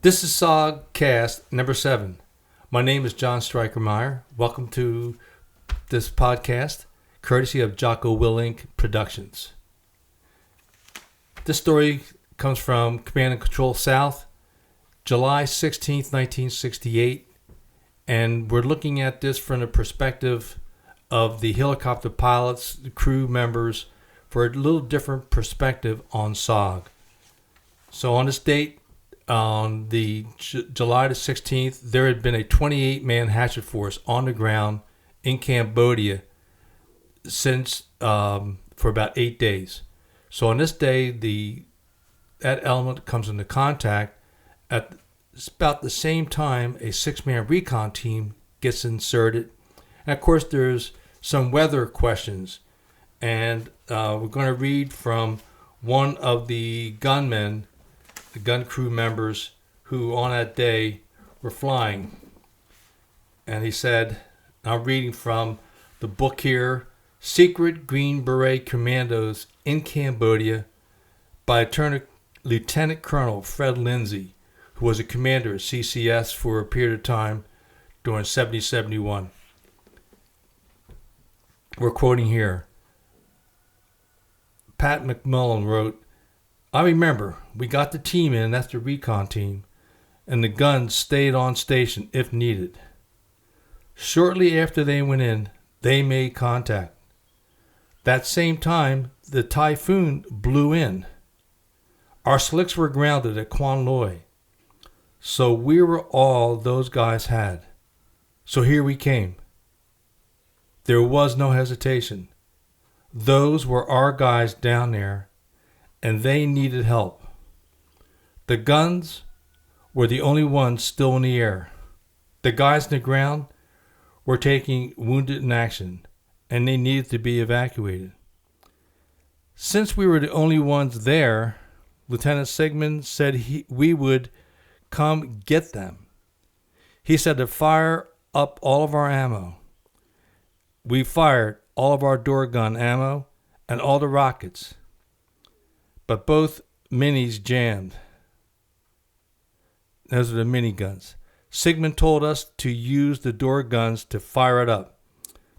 This is SOGCast number 7. My name is John Stryker-Meyer. Welcome to this podcast, courtesy of Jocko Productions. This story comes from Command and Control South, July 16th, 1968, and we're looking at this from the perspective of the helicopter pilots, the crew members, for a little different perspective on SOG. So on this date, on the July the 16th, there had been a 28-man hatchet force on the ground in Cambodia since for about 8 days. So on this day, that element comes into contact at about the same time a 6-man recon team gets inserted. And of course, there's some weather questions. And we're going to read from one of the gunmen, the gun crew members who on that day were flying. And he said, I'm reading from the book here, Secret Green Beret Commandos in Cambodia by Lieutenant Colonel Fred Lindsay, who was a commander at CCS for a period of time during 70-71. We're quoting here. Pat McMullen wrote, I remember we got the team in, that's the recon team, and the guns stayed on station if needed. Shortly after they went in, they made contact. That same time, the typhoon blew in. Our slicks were grounded at Quan Loy, so we were all those guys had. So here we came. There was no hesitation. Those were our guys down there, and they needed help. The guns were the only ones still in the air. The guys on the ground were taking wounded in action, and they needed to be evacuated. Since we were the only ones there, Lieutenant Sigmund said we would come get them. He said to fire up all of our ammo. We fired all of our door gun ammo and all the rockets, but both minis jammed. Those are the miniguns. Sigmund told us to use the door guns to fire it up.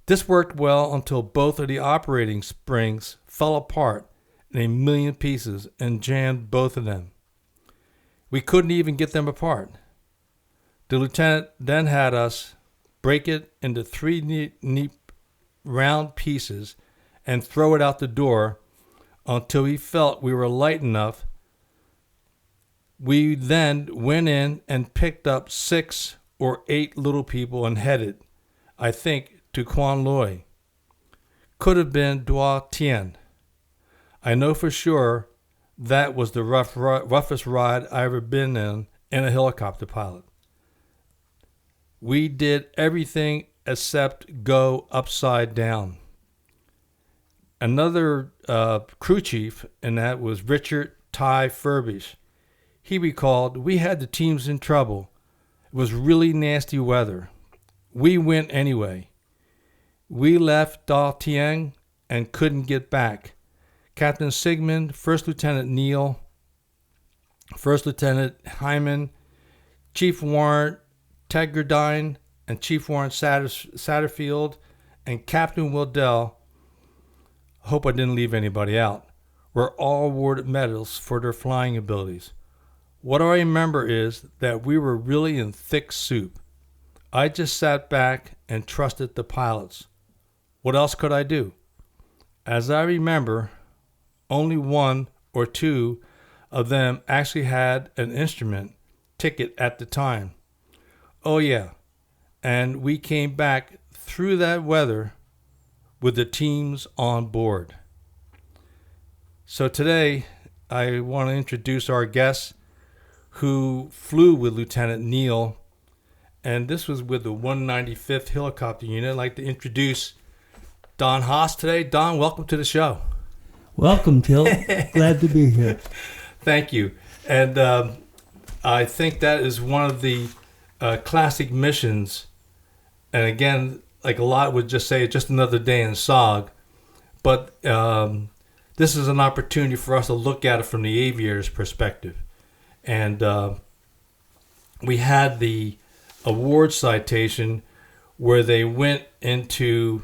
This worked well until both of the operating springs fell apart in a million pieces and jammed both of them. We couldn't even get them apart. The lieutenant then had us break it into 3 neat round pieces and throw it out the door until he felt we were light enough. We then went in and picked up 6 or 8 little people and headed, I think, to Quan Loy. Could have been Dua Tien. I know for sure that was the roughest ride I ever been in a helicopter pilot. We did everything except go upside down. Another crew chief, and that was Richard Ty Furbish. He recalled, we had the teams in trouble. It was really nasty weather. We went anyway. We left Da Tieng and couldn't get back. Captain Sigmund, First Lieutenant Neal, First Lieutenant Hyman, Chief Warrant Tegardine, and Chief Warrant Satterfield, and Captain Wildell, hope I didn't leave anybody out, were all awarded medals for their flying abilities. What I remember is that we were really in thick soup. I just sat back and trusted the pilots. What else could I do? As I remember, only 1 or 2 of them actually had an instrument ticket at the time. Oh yeah, and we came back through that weather with the teams on board. So today, I want to introduce our guest who flew with Lieutenant Neal, and this was with the 195th Helicopter Unit. I'd like to introduce Don Haas today. Don, welcome to the show. Welcome, Till. Glad to be here. Thank you. And I think that is one of the classic missions. And again, like a lot would just say, just another day in SOG. But this is an opportunity for us to look at it from the aviator's perspective. And we had the award citation where they went into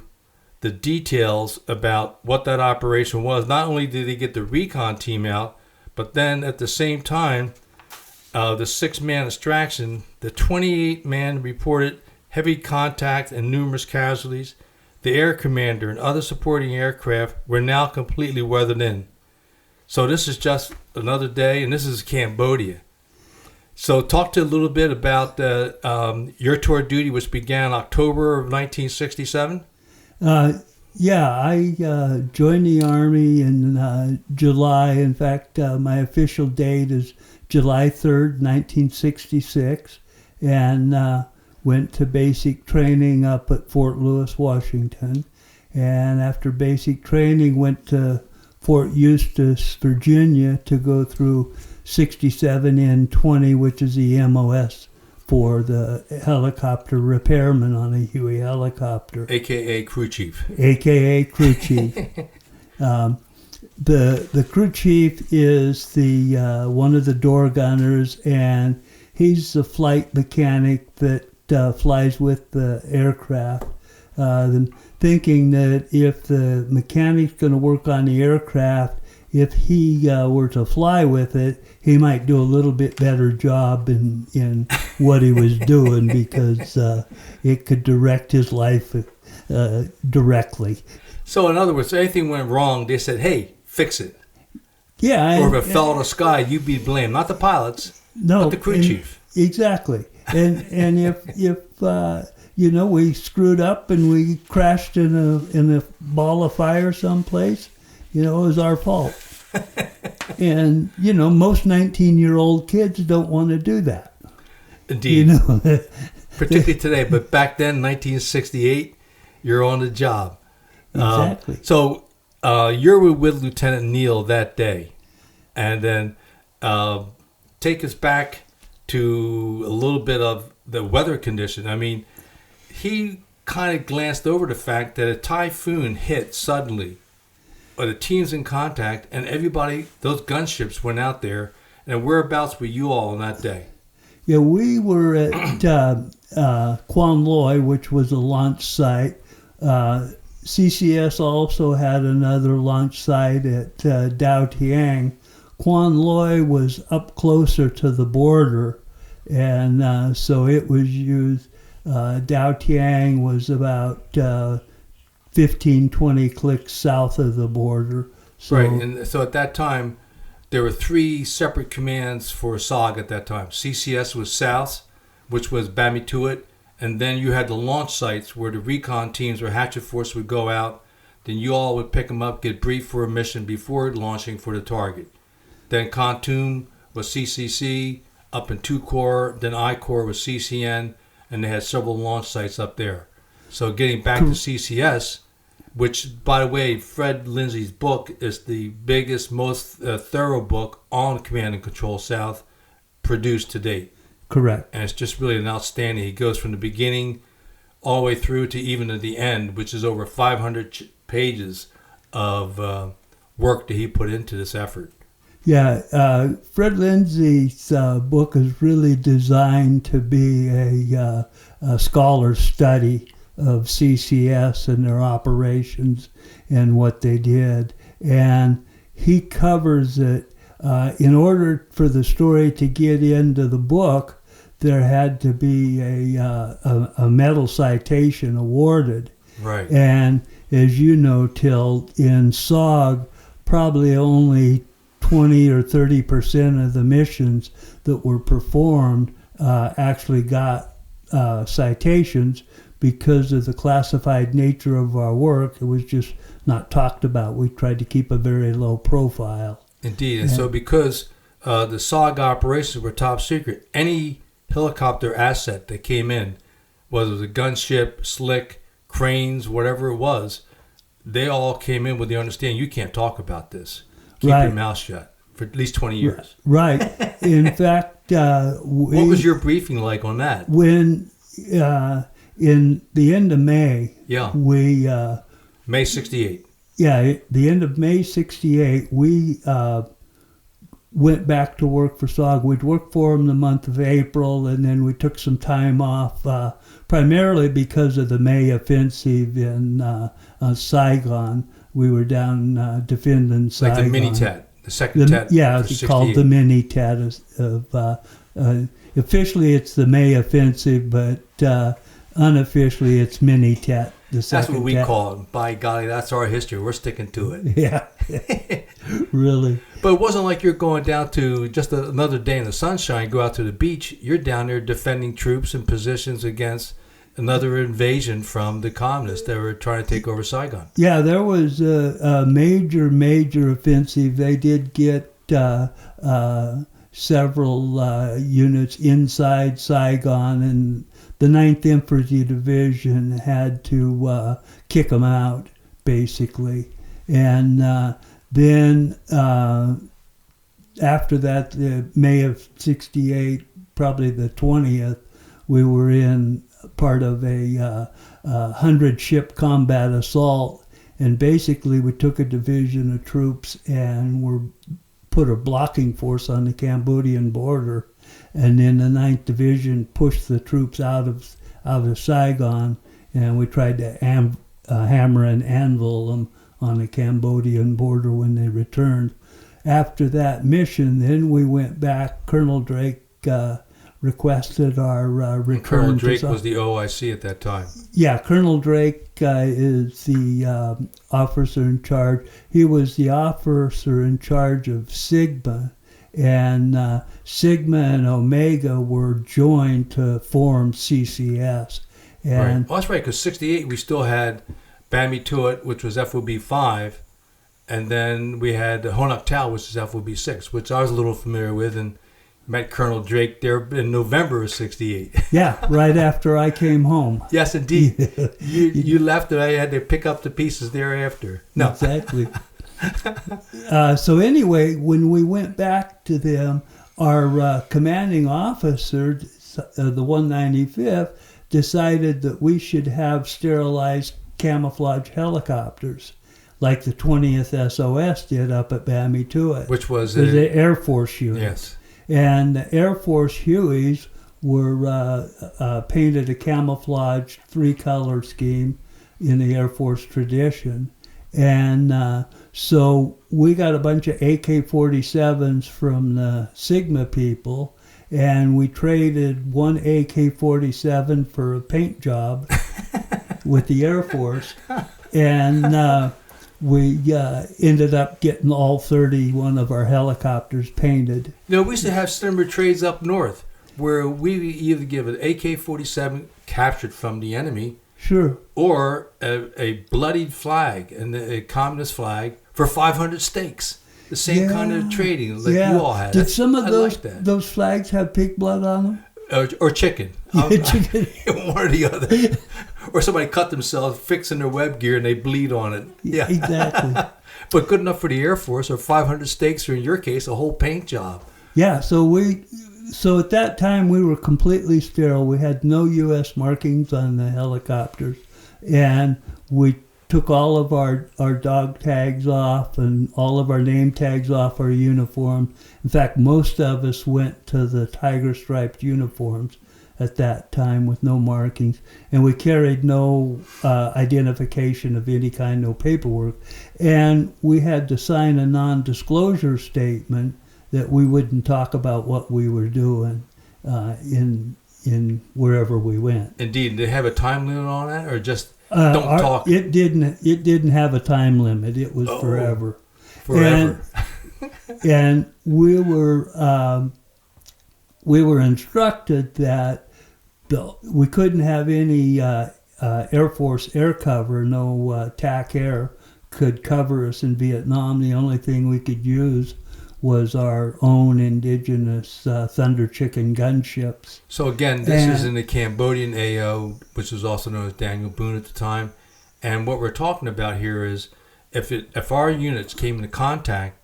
the details about what that operation was. Not only did they get the recon team out, but then at the same time, the 6-man extraction, the 28-man reported heavy contact and numerous casualties. The air commander and other supporting aircraft were now completely weathered in. So this is just another day, and this is Cambodia. So talk to a little bit about your tour of duty, which began October of 1967. I joined the Army in July. In fact, my official date is July 3rd, 1966, and went to basic training up at Fort Lewis, Washington. And after basic training, went to Fort Eustis, Virginia, to go through 67N20, which is the MOS for the helicopter repairman on a Huey helicopter. A.K.A. crew chief. A.K.A. crew chief. The crew chief is the one of the door gunners, and he's the flight mechanic that flies with the aircraft. Thinking that if the mechanic's going to work on the aircraft, if he were to fly with it, he might do a little bit better job in what he was doing because it could direct his life directly. So in other words, if anything went wrong, they said, hey, fix it. Yeah. Or if it fell out of the sky, you'd be blamed. Not the pilots, but the crew chief. Exactly. And if we screwed up and we crashed in a ball of fire someplace, it was our fault. And, most 19-year-old kids don't want to do that. Indeed. Particularly today. But back then, 1968, you're on the job. Exactly. So you're with Lieutenant Neal that day. And then take us back to a little bit of the weather condition. I mean, he kind of glanced over the fact that a typhoon hit suddenly, or the team's in contact, and everybody, those gunships went out there. And whereabouts were you all on that day? Yeah, we were at Quan Loy, which was a launch site. CCS also had another launch site at Dao Tiang. Quan Loy was up closer to the border, and so it was used. Dao Tiang was about 15-20 clicks south of the border. So, right, and so at that time, there were 3 separate commands for SOG at that time. CCS was south, which was Bamituit, and then you had the launch sites where the recon teams or hatchet force would go out. Then you all would pick them up, get briefed for a mission before launching for the target. Then Kontum was CCC, up in 2 Corps, then I Corps was CCN, and they had several launch sites up there. So getting back to CCS, which, by the way, Fred Lindsay's book is the biggest, most thorough book on Command and Control South produced to date. Correct. And it's just really an outstanding. He goes from the beginning all the way through to even at the end, which is over 500 pages of work that he put into this effort. Yeah, Fred Lindsay's book is really designed to be a scholar's study of CCS and their operations and what they did. And he covers it. In order for the story to get into the book, there had to be a medal citation awarded. Right. And as you know, Till, in SOG, probably only 20 or 30% of the missions that were performed actually got citations because of the classified nature of our work. It was just not talked about. We tried to keep a very low profile. Indeed. And so because the SOG operations were top secret, any helicopter asset that came in, whether it was a gunship, slick, cranes, whatever it was, they all came in with the understanding you can't talk about this. Keep your mouth shut for at least 20 years. Right. In fact, what was your briefing like on that? When in the end of May, we May 68. Yeah, the end of May 68, we went back to work for SOG. We'd worked for them the month of April, and then we took some time off, primarily because of the May offensive in Saigon. We were down defending Saigon. Like the mini-tet, the second tet. Yeah, it's called the mini-tet. Officially, it's the May offensive, but unofficially, it's mini-tet. That's what we call it. By golly, that's our history. We're sticking to it. Yeah, really. But it wasn't like you're going down to just another day in the sunshine, go out to the beach. You're down there defending troops and positions against another invasion from the communists that were trying to take over Saigon. Yeah, there was a major offensive. They did get several units inside Saigon, and the 9th Infantry Division had to kick them out, basically. And then after that, the May of 68, probably the 20th, we were in part of a 100-ship combat assault. And basically, we took a division of troops and put a blocking force on the Cambodian border. And then the 9th Division pushed the troops out of Saigon, and we tried to hammer and anvil them on the Cambodian border when they returned. After that mission, then we went back. Colonel Drake requested our return. Colonel Drake was the OIC at that time. Yeah, Colonel Drake is the officer in charge. He was the officer in charge of Sigma. And Sigma and Omega were joined to form CCS. And right. Oh, that's right, because 68 we still had Bami Tuat, which was FOB 5, and then we had Honak Tau, which is FOB 6, which I was a little familiar with, and met Colonel Drake there in November of 68. Yeah, right after I came home. Yes, indeed. You left, and I had to pick up the pieces thereafter. No. Exactly. So anyway, when we went back to them, our commanding officer, the 195th, decided that we should have sterilized camouflage helicopters, like the 20th SOS did up at Bami Tuat. Which was the Air Force unit. Yes. And the Air Force Hueys were painted a camouflage 3-color scheme in the Air Force tradition. And so we got a bunch of AK-47s from the Sigma people, and we traded one AK-47 for a paint job with the Air Force. And we ended up getting all 31 of our helicopters painted. You know, we used to have similar trades up north where we either give an AK-47 captured from the enemy, sure, or a bloodied flag, and a communist flag, for 500 steaks. The same kind of trading like you all had. Did some of those flags have pig blood on them? Or chicken. Chicken. One or the other. Or somebody cut themselves fixing their web gear and they bleed on it. Yeah, exactly. But good enough for the Air Force, or 500 steaks, or in your case, a whole paint job. Yeah, so at that time we were completely sterile. We had no U.S. markings on the helicopters, and we took all of our dog tags off and all of our name tags off our uniform. In fact, most of us went to the tiger striped uniforms at that time with no markings, and we carried no identification of any kind, no paperwork, and we had to sign a non-disclosure statement that we wouldn't talk about what we were doing in wherever we went. Indeed. Did they have a time limit on that, or just don't talk? It didn't have a time limit. It was forever. Forever. And we were instructed that we couldn't have any Air Force air cover. No TAC air could cover us in Vietnam. The only thing we could use was our own indigenous Thunder Chicken gunships. So again, this is in the Cambodian AO, which was also known as Daniel Boone at the time. And what we're talking about here is if our units came into contact,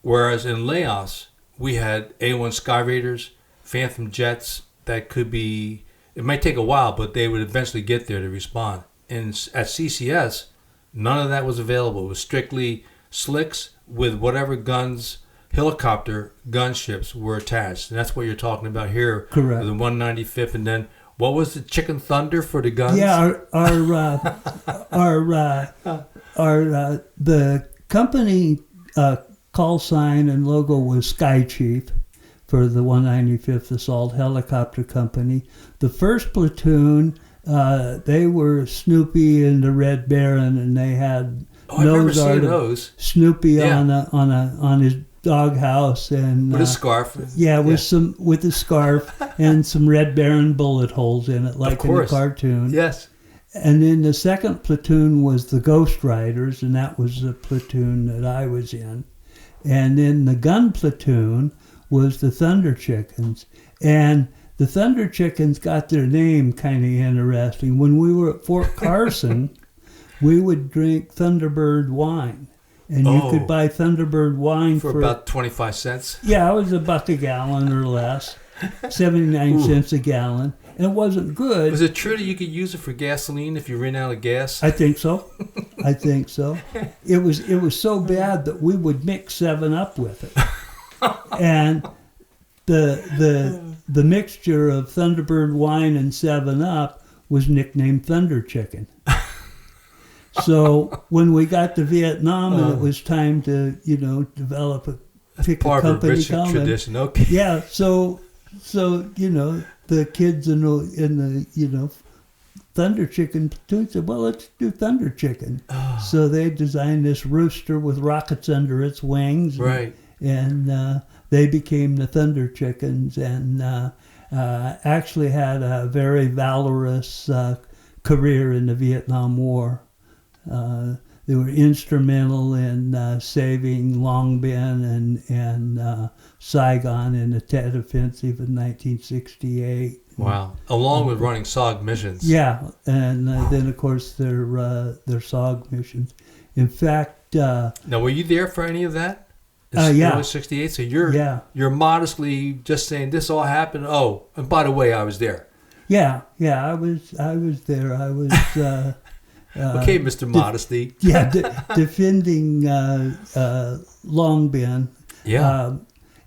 whereas in Laos, we had A-1 Sky Raiders, Phantom jets that could be, it might take a while, but they would eventually get there to respond. And at CCS, none of that was available. It was strictly slicks with whatever guns helicopter gunships were attached. And that's what you're talking about here. Correct. The 195th. And then what was the Chicken Thunder for the guns? Yeah, the company call sign and logo was Sky Chief for the 195th Assault Helicopter Company. The first platoon, they were Snoopy and the Red Baron, and they had nose art of Snoopy on his doghouse and with a scarf. With a scarf and some Red Baron bullet holes in it, like in the cartoon. Yes. And then the second platoon was the Ghost Riders, and that was the platoon that I was in. And then the gun platoon was the Thunder Chickens. And the Thunder Chickens got their name kind of interesting. When we were at Fort Carson, we would drink Thunderbird wine. And you could buy Thunderbird wine for about 25 cents. Yeah, it was $1 a gallon or less, 79 cents a gallon. And it wasn't good. Was it true that you could use it for gasoline if you ran out of gas? I think so. It was so bad that we would mix 7-Up with it. And the mixture of Thunderbird wine and 7-Up was nicknamed Thunder Chicken. So when we got to Vietnam and it was time to, develop pick a company coming. Tradition. Okay. Yeah, so the kids in the Thunder Chicken platoon said, well, let's do Thunder Chicken. So they designed this rooster with rockets under its wings. Right. And they became the Thunder Chickens and actually had a very valorous career in the Vietnam War. They were instrumental in saving Long Binh and Saigon in the Tet Offensive in 1968. Wow! Along with running SOG missions. Yeah, and then of course their SOG missions. In fact, now were you there for any of that? Yeah. 68. So you're modestly just saying this all happened. Oh, and by the way, I was there. Yeah, I was there. I was. Okay, Mr. Modesty. Defending Long Binh. Yeah.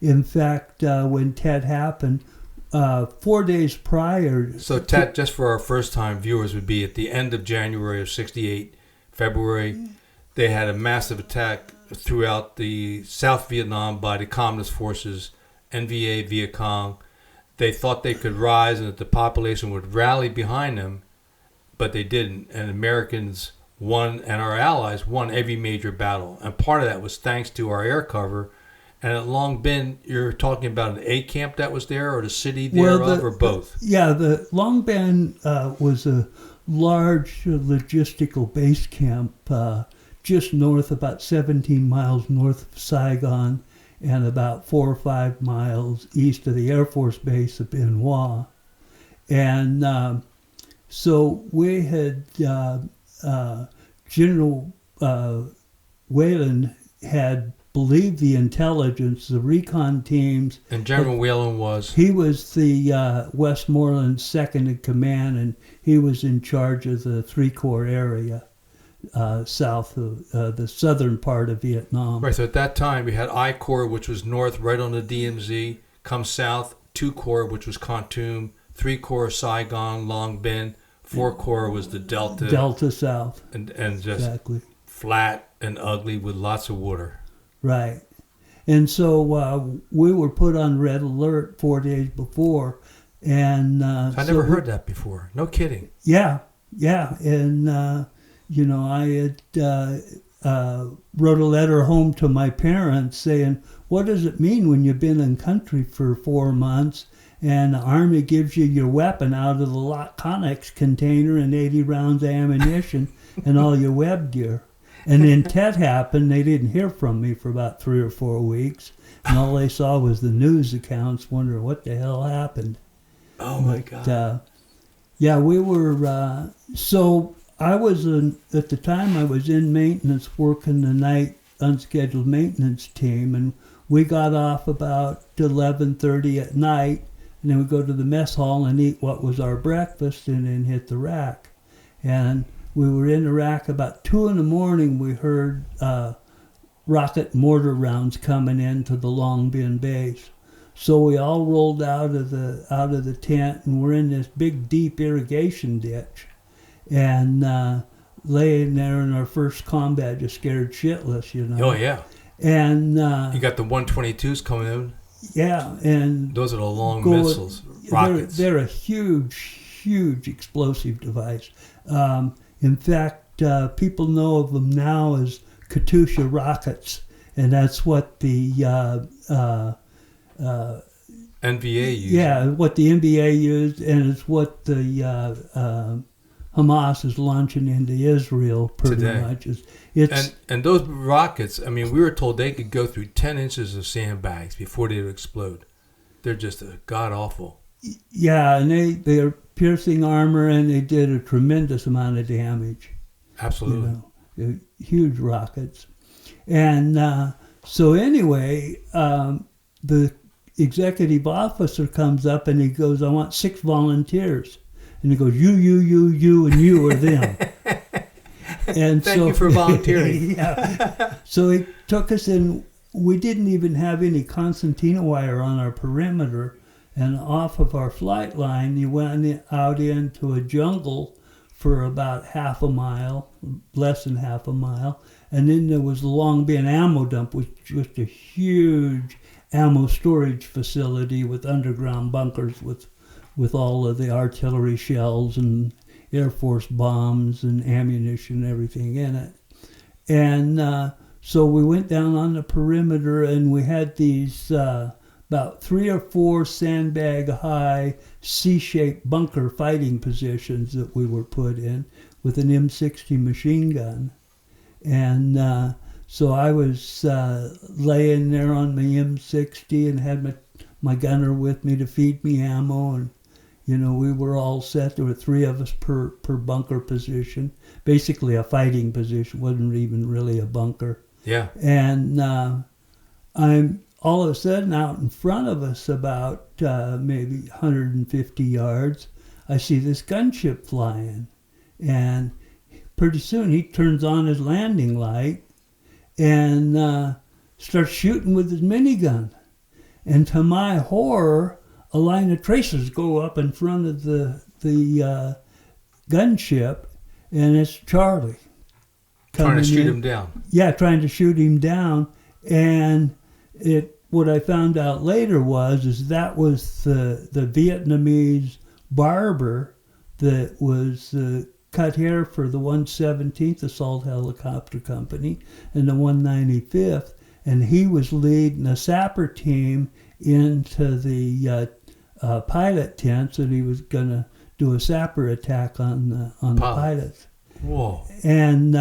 In fact, when Tet happened, 4 days prior... So Tet, just for our first-time viewers, would be at the end of January of 68, February. They had a massive attack throughout the South Vietnam by the Communist forces, NVA, Viet Cong. They thought they could rise and that the population would rally behind them, but they didn't. And Americans won, and our allies won every major battle. And part of that was thanks to our air cover. And at Long Binh, you're talking about an A camp that was there, or the city thereof, or both? Yeah, the Long Binh was a large logistical base camp just north, about 17 miles north of Saigon, and about 4 or 5 miles east of the Air Force Base of Bien Hoa. And so we had General Whalen had believed the intelligence, the recon teams. And General Whalen was? He was the Westmoreland second in command, and he was in charge of the 3-Corps area south of the southern part of Vietnam. Right, so at that time we had I Corps, which was north, right on the DMZ, come south, 2 Corps, which was Kontum, 3 Corps, Saigon, Long Binh, 4 Corps was the Delta. Delta South. And just flat and ugly with lots of water. Right. And so we were put on red alert 4 days before. And I never heard that before. No kidding. Yeah. And, I had wrote a letter home to my parents saying, what does it mean when you've been in country for 4 months and the Army gives you your weapon out of the Connex container and 80 rounds of ammunition and all your web gear? And then Tet happened. They didn't hear from me for about 3 or 4 weeks. And all they saw was the news accounts wondering what the hell happened. Oh, my God. We were... so I was, at the time, I was in maintenance working the night unscheduled maintenance team. And we got off about 11:30 at night. And then we'd go to the mess hall and eat what was our breakfast and then hit the rack. And we were in the rack about 2 in the morning. We heard rocket mortar rounds coming into the Long Bin base. So we all rolled out of the tent, and we're in this big, deep irrigation ditch, and laying there in our first combat, just scared shitless, you know. Oh yeah. And you got the 122s coming in. Yeah, and those are the long missiles, rockets. They're a huge explosive device. In fact, people know of them now as Katyusha rockets, and that's what the NVA used. Yeah, what the NBA used, and it's what the Hamas is launching into Israel pretty today. Much. And those rockets, I mean, we were told they could go through 10 inches of sandbags before they would explode. They're just god-awful. Yeah, and they're piercing armor, and they did a tremendous amount of damage. Absolutely. You know, they're huge rockets. And so anyway, the executive officer comes up, and he goes, I want 6 volunteers. And he goes, you, and you are them. And Thank you for volunteering. Yeah. So he took us in. We didn't even have any concertina wire on our perimeter. And off of our flight line, you went out into a jungle for about half a mile, less than half a mile. And then there was the Long Bin ammo dump, which was just a huge ammo storage facility with underground bunkers with all of the artillery shells and Air Force bombs and ammunition and everything in it. And so we went down on the perimeter, and we had these about 3 or 4 sandbag high C-shaped bunker fighting positions that we were put in with an M60 machine gun. And so I was laying there on my M60 and had my gunner with me to feed me ammo, and you know, we were all set. There were 3 of us per bunker position. Basically a fighting position. Wasn't even really a bunker. Yeah. And I'm all of a sudden out in front of us about maybe 150 yards. I see this gunship flying. And pretty soon he turns on his landing light and starts shooting with his minigun. And to my horror, a line of tracers go up in front of the gunship, and it's Charlie. Trying to shoot him down. Yeah, trying to shoot him down. And what I found out later was that was the Vietnamese barber that was cut hair for the 117th Assault Helicopter Company and the 195th, and he was leading a sapper team into the pilot tents, and he was going to do a sapper attack on the pilots. Whoa. And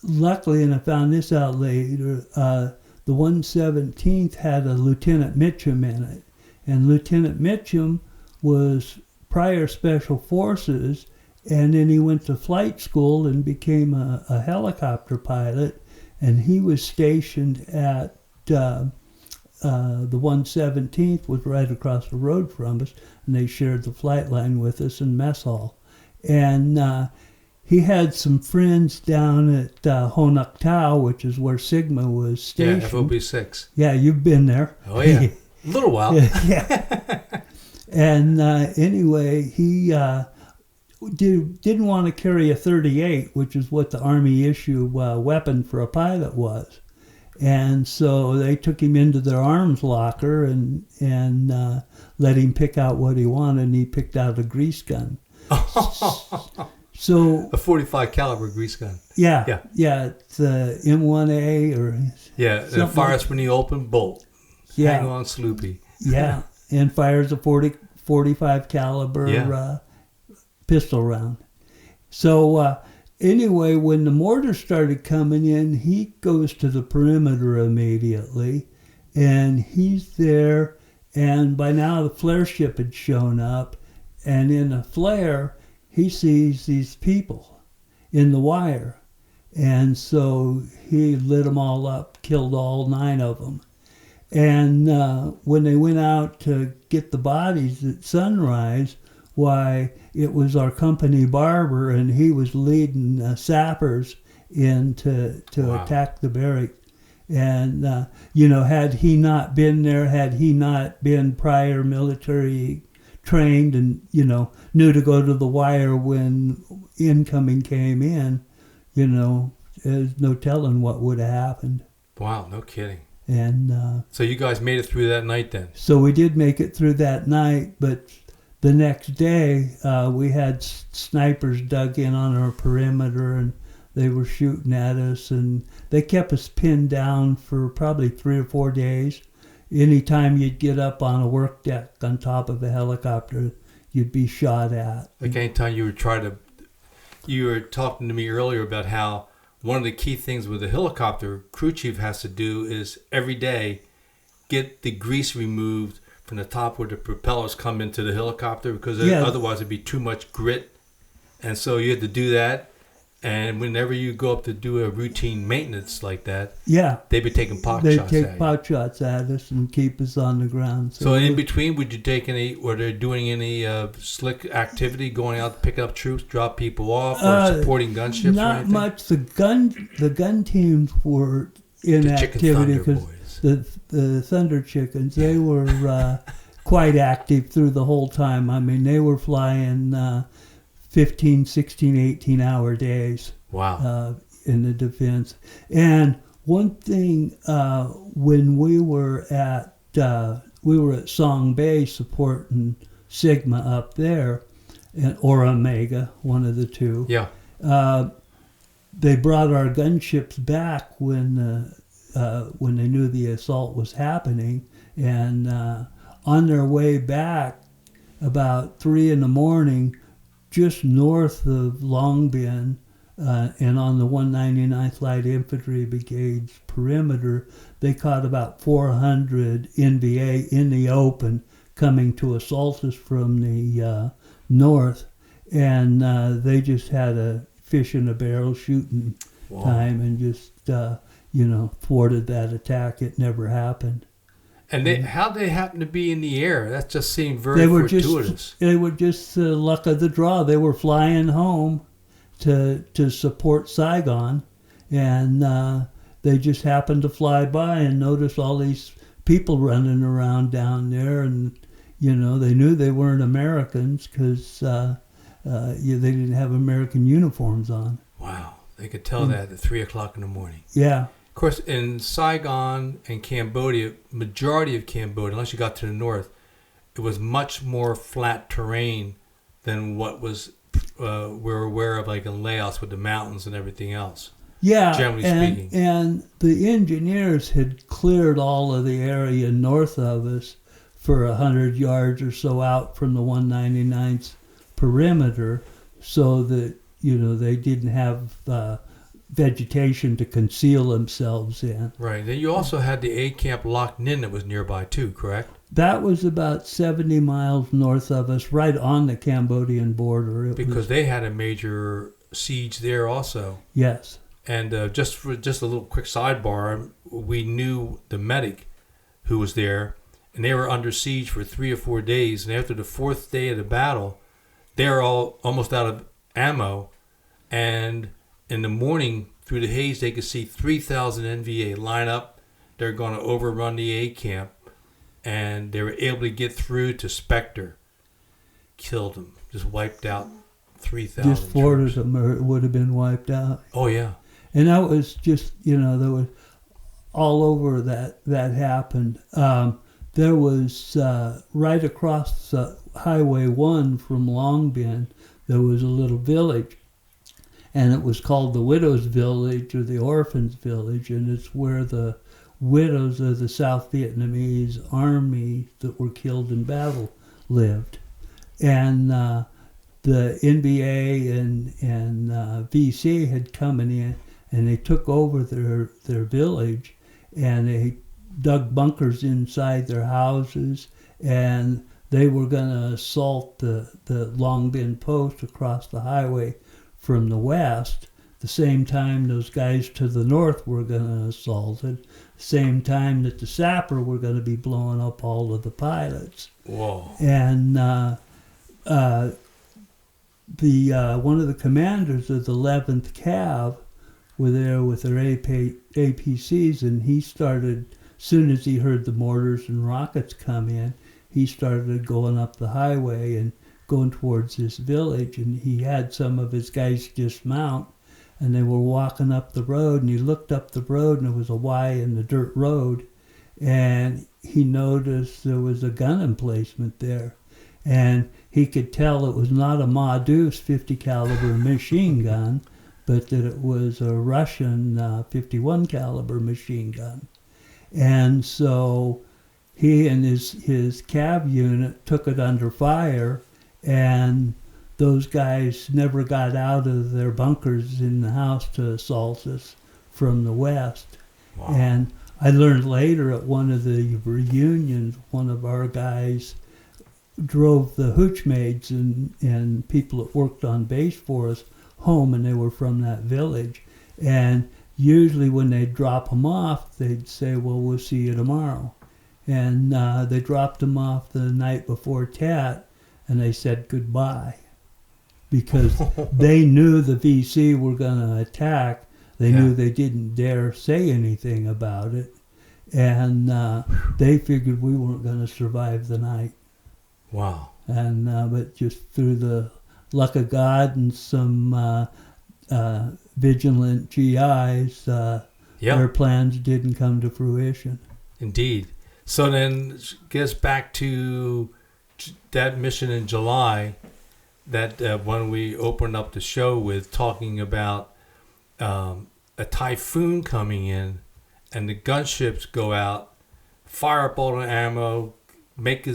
luckily, and I found this out later, the 117th had a Lieutenant Mitchum in it. And Lieutenant Mitchum was prior Special Forces, and then he went to flight school and became a helicopter pilot, and he was stationed at the 117th was right across the road from us, and they shared the flight line with us in mess hall. And he had some friends down at Ho Nuk Tau, which is where Sigma was stationed. Yeah, FOB 6. Yeah, you've been there. Oh, yeah. A little while. Yeah. And anyway, he didn't want to carry a .38, which is what the Army issue weapon for a pilot was. And so they took him into their arms locker and let him pick out what he wanted, and he picked out a grease gun. So a 45 caliber grease gun. Yeah. It's M1A or yeah. And it fires when you open bolt. Yeah. Hang on, Sloopy. Yeah, and fires a 45 caliber pistol round. So. Anyway, when the mortars started coming in, he goes to the perimeter immediately, and he's there, and by now the flare ship had shown up, and in a flare, he sees these people in the wire, and so he lit them all up, killed all 9 of them. And when they went out to get the bodies at sunrise, why, it was our company barber, and he was leading sappers, in to Wow. attack the barracks. And, had he not been there, had he not been prior military trained and, knew to go to the wire when incoming came in, there's no telling what would have happened. Wow, no kidding. And so you guys made it through that night then? So we did make it through that night, but the next day we had snipers dug in on our perimeter, and they were shooting at us, and they kept us pinned down for probably 3 or 4 days. Anytime you'd get up on a work deck on top of a helicopter, you'd be shot at. Like anytime you were talking to me earlier about how one of the key things with a helicopter crew chief has to do is every day get the grease removed from the top where the propellers come into the helicopter, because otherwise it'd be too much grit. And so you had to do that. And whenever you go up to do a routine maintenance like that, they'd be taking pot shots at you. They'd take pot shots at us and keep us on the ground. So in between, were they doing any slick activity, going out picking up troops, drop people off, or supporting gunships? Not much. The gun teams were in the activity because the Thunder Chickens, they were quite active through the whole time. I mean, they were flying 15, 16, 18-hour days. Wow. In the defense. And one thing, when we were at Song Bay supporting Sigma up there, or Omega, one of the two. Yeah. They brought our gunships back when they knew the assault was happening, and on their way back, about 3 a.m, just north of Long Bin, and on the 199th Light Infantry Brigade's perimeter, they caught about 400 NVA in the open coming to assault us from the north, and they just had a fish in a barrel shooting time and just thwarted that attack. It never happened. And how'd they happen to be in the air? That just seemed very fortuitous. They were just the luck of the draw. They were flying home to support Saigon, and they just happened to fly by and notice all these people running around down there, and they knew they weren't Americans because they didn't have American uniforms on. Wow, they could tell that at 3 o'clock in the morning. Yeah. Of course, in Saigon and Cambodia, majority of Cambodia, unless you got to the north, it was much more flat terrain than what was we're aware of, like in Laos with the mountains and everything else. Yeah, generally speaking. And the engineers had cleared all of the area north of us for 100 yards or so out from the 199th perimeter, so that they didn't have vegetation to conceal themselves in. Right. Then you also had the A camp Loc Ninh that was nearby too, correct? That was about 70 miles north of us, right on the Cambodian border. Because they had a major siege there also. Yes. And just a little quick sidebar, we knew the medic who was there, and they were under siege for 3 or 4 days. And after the 4th day of the battle, they were all almost out of ammo, and in the morning, through the haze, they could see 3,000 NVA line up. They're going to overrun the A camp, and they were able to get through to Spectre. Killed them. Just wiped out 3,000 Just thwarted them, or it would have been wiped out. Oh, yeah. And that was just, there was all over that happened. There was, right across Highway 1 from Long Bin, there was a little village. And it was called the Widows' Village or the Orphans' Village, and it's where the widows of the South Vietnamese army that were killed in battle lived. And the NBA and VC had come in, and they took over their village, and they dug bunkers inside their houses, and they were going to assault the Long Bin post across the highway from the west. The same time those guys to the north were going to assault it, same time that the sapper were going to be blowing up all of the pilots. Whoa. And the one of the commanders of the 11th Cav were there with their APCs, and he started, soon as he heard the mortars and rockets come in, he started going up the highway and going towards this village, and he had some of his guys dismount, and they were walking up the road, and he looked up the road, and there was a Y in the dirt road, and he noticed there was a gun emplacement there, and he could tell it was not a Ma Deuce 50 caliber machine gun, but that it was a Russian 51 caliber machine gun. And so he and his cab unit took it under fire, and those guys never got out of their bunkers in the house to assault us from the west. Wow. And I learned later at one of the reunions, one of our guys drove the hooch maids and people that worked on base for us home, and they were from that village. And usually when they'd drop them off, they'd say, well, we'll see you tomorrow. And they dropped them off the night before Tat, and they said goodbye. Because they knew the VC were going to attack. They knew they didn't dare say anything about it. And they figured we weren't going to survive the night. Wow. And but just through the luck of God and some vigilant GIs, their plans didn't come to fruition. Indeed. So then, gets back to that mission in July, that when we opened up the show with talking about a typhoon coming in, and the gunships go out, fire up all the ammo, get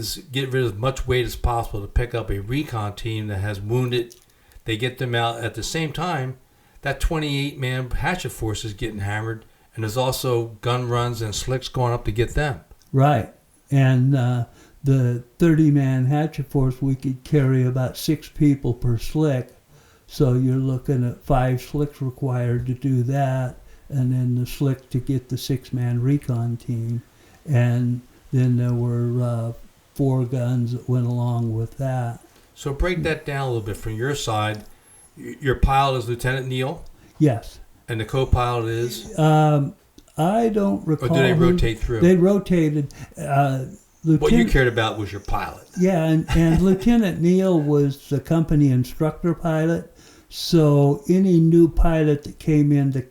rid of as much weight as possible to pick up a recon team that has wounded. They get them out at the same time. That 28-man hatchet force is getting hammered, and there's also gun runs and slicks going up to get them. Right. And the 30-man hatchet force, we could carry about 6 people per slick. So you're looking at 5 slicks required to do that, and then the slick to get the 6-man recon team. And then there were 4 guns that went along with that. So break that down a little bit from your side. Your pilot is Lieutenant Neal? Yes. And the co-pilot is? I don't recall. Or do they rotate through? They rotated. What you cared about was your pilot. Yeah, and Lieutenant Neal was the company instructor pilot. So any new pilot that came into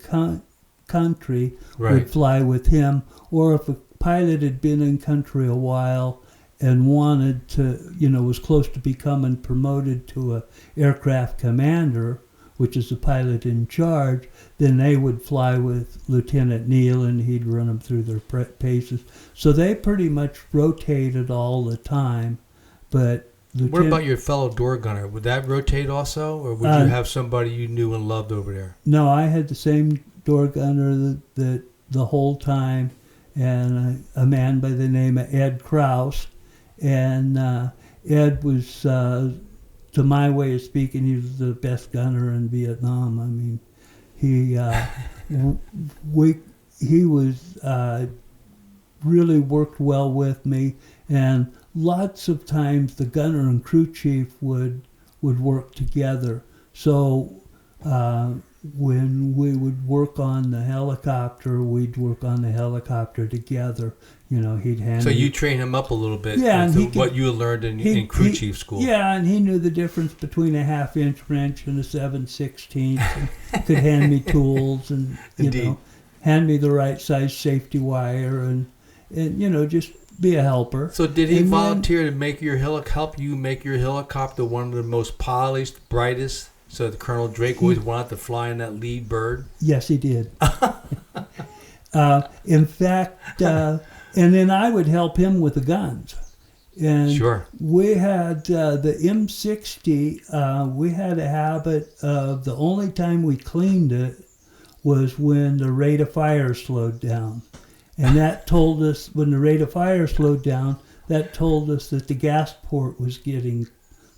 country would fly with him. Or if a pilot had been in country a while and wanted to, was close to becoming promoted to a aircraft commander, which is the pilot in charge, then they would fly with Lieutenant Neal, and he'd run them through their paces. So they pretty much rotated all the time. But what about your fellow door gunner? Would that rotate also, or would you have somebody you knew and loved over there? No, I had the same door gunner that the whole time, and a man by the name of Ed Krause. And Ed was, to my way of speaking, he was the best gunner in Vietnam. I mean, he was really worked well with me, and lots of times the gunner and crew chief would work together. So when we would work on the helicopter, we'd work on the helicopter together. He'd hand. So you train him up a little bit. Yeah, and what you learned in crew chief school. Yeah, and he knew the difference between a 1/2-inch wrench and a 7/16, and could hand me tools and hand me the right size safety wire and just be a helper. So did he volunteer to help you make your helicopter one of the most polished, brightest? So the Colonel Drake always wanted to fly in that lead bird? Yes, he did. In fact, and then I would help him with the guns. And sure. We had the M60, we had a habit of the only time we cleaned it was when the rate of fire slowed down. And that told us, when the rate of fire slowed down, that told us that the gas port was getting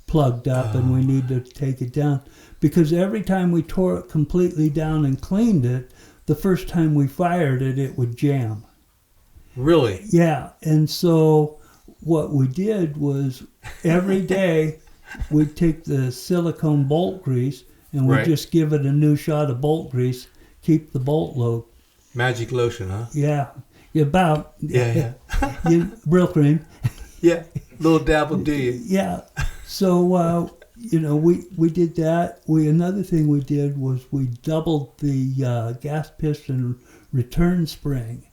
plugged up and we need to take it down. Because every time we tore it completely down and cleaned it, the first time we fired it, it would jam. Really? Yeah. And so what we did was every day we'd take the silicone bolt grease and we'd just give it a new shot of bolt grease, keep the bolt low. Magic lotion, huh? Yeah. About. Yeah. Brill cream. Yeah. Little dabble, do you? Yeah. So, we did that. Another thing we did was we doubled the gas piston return spring.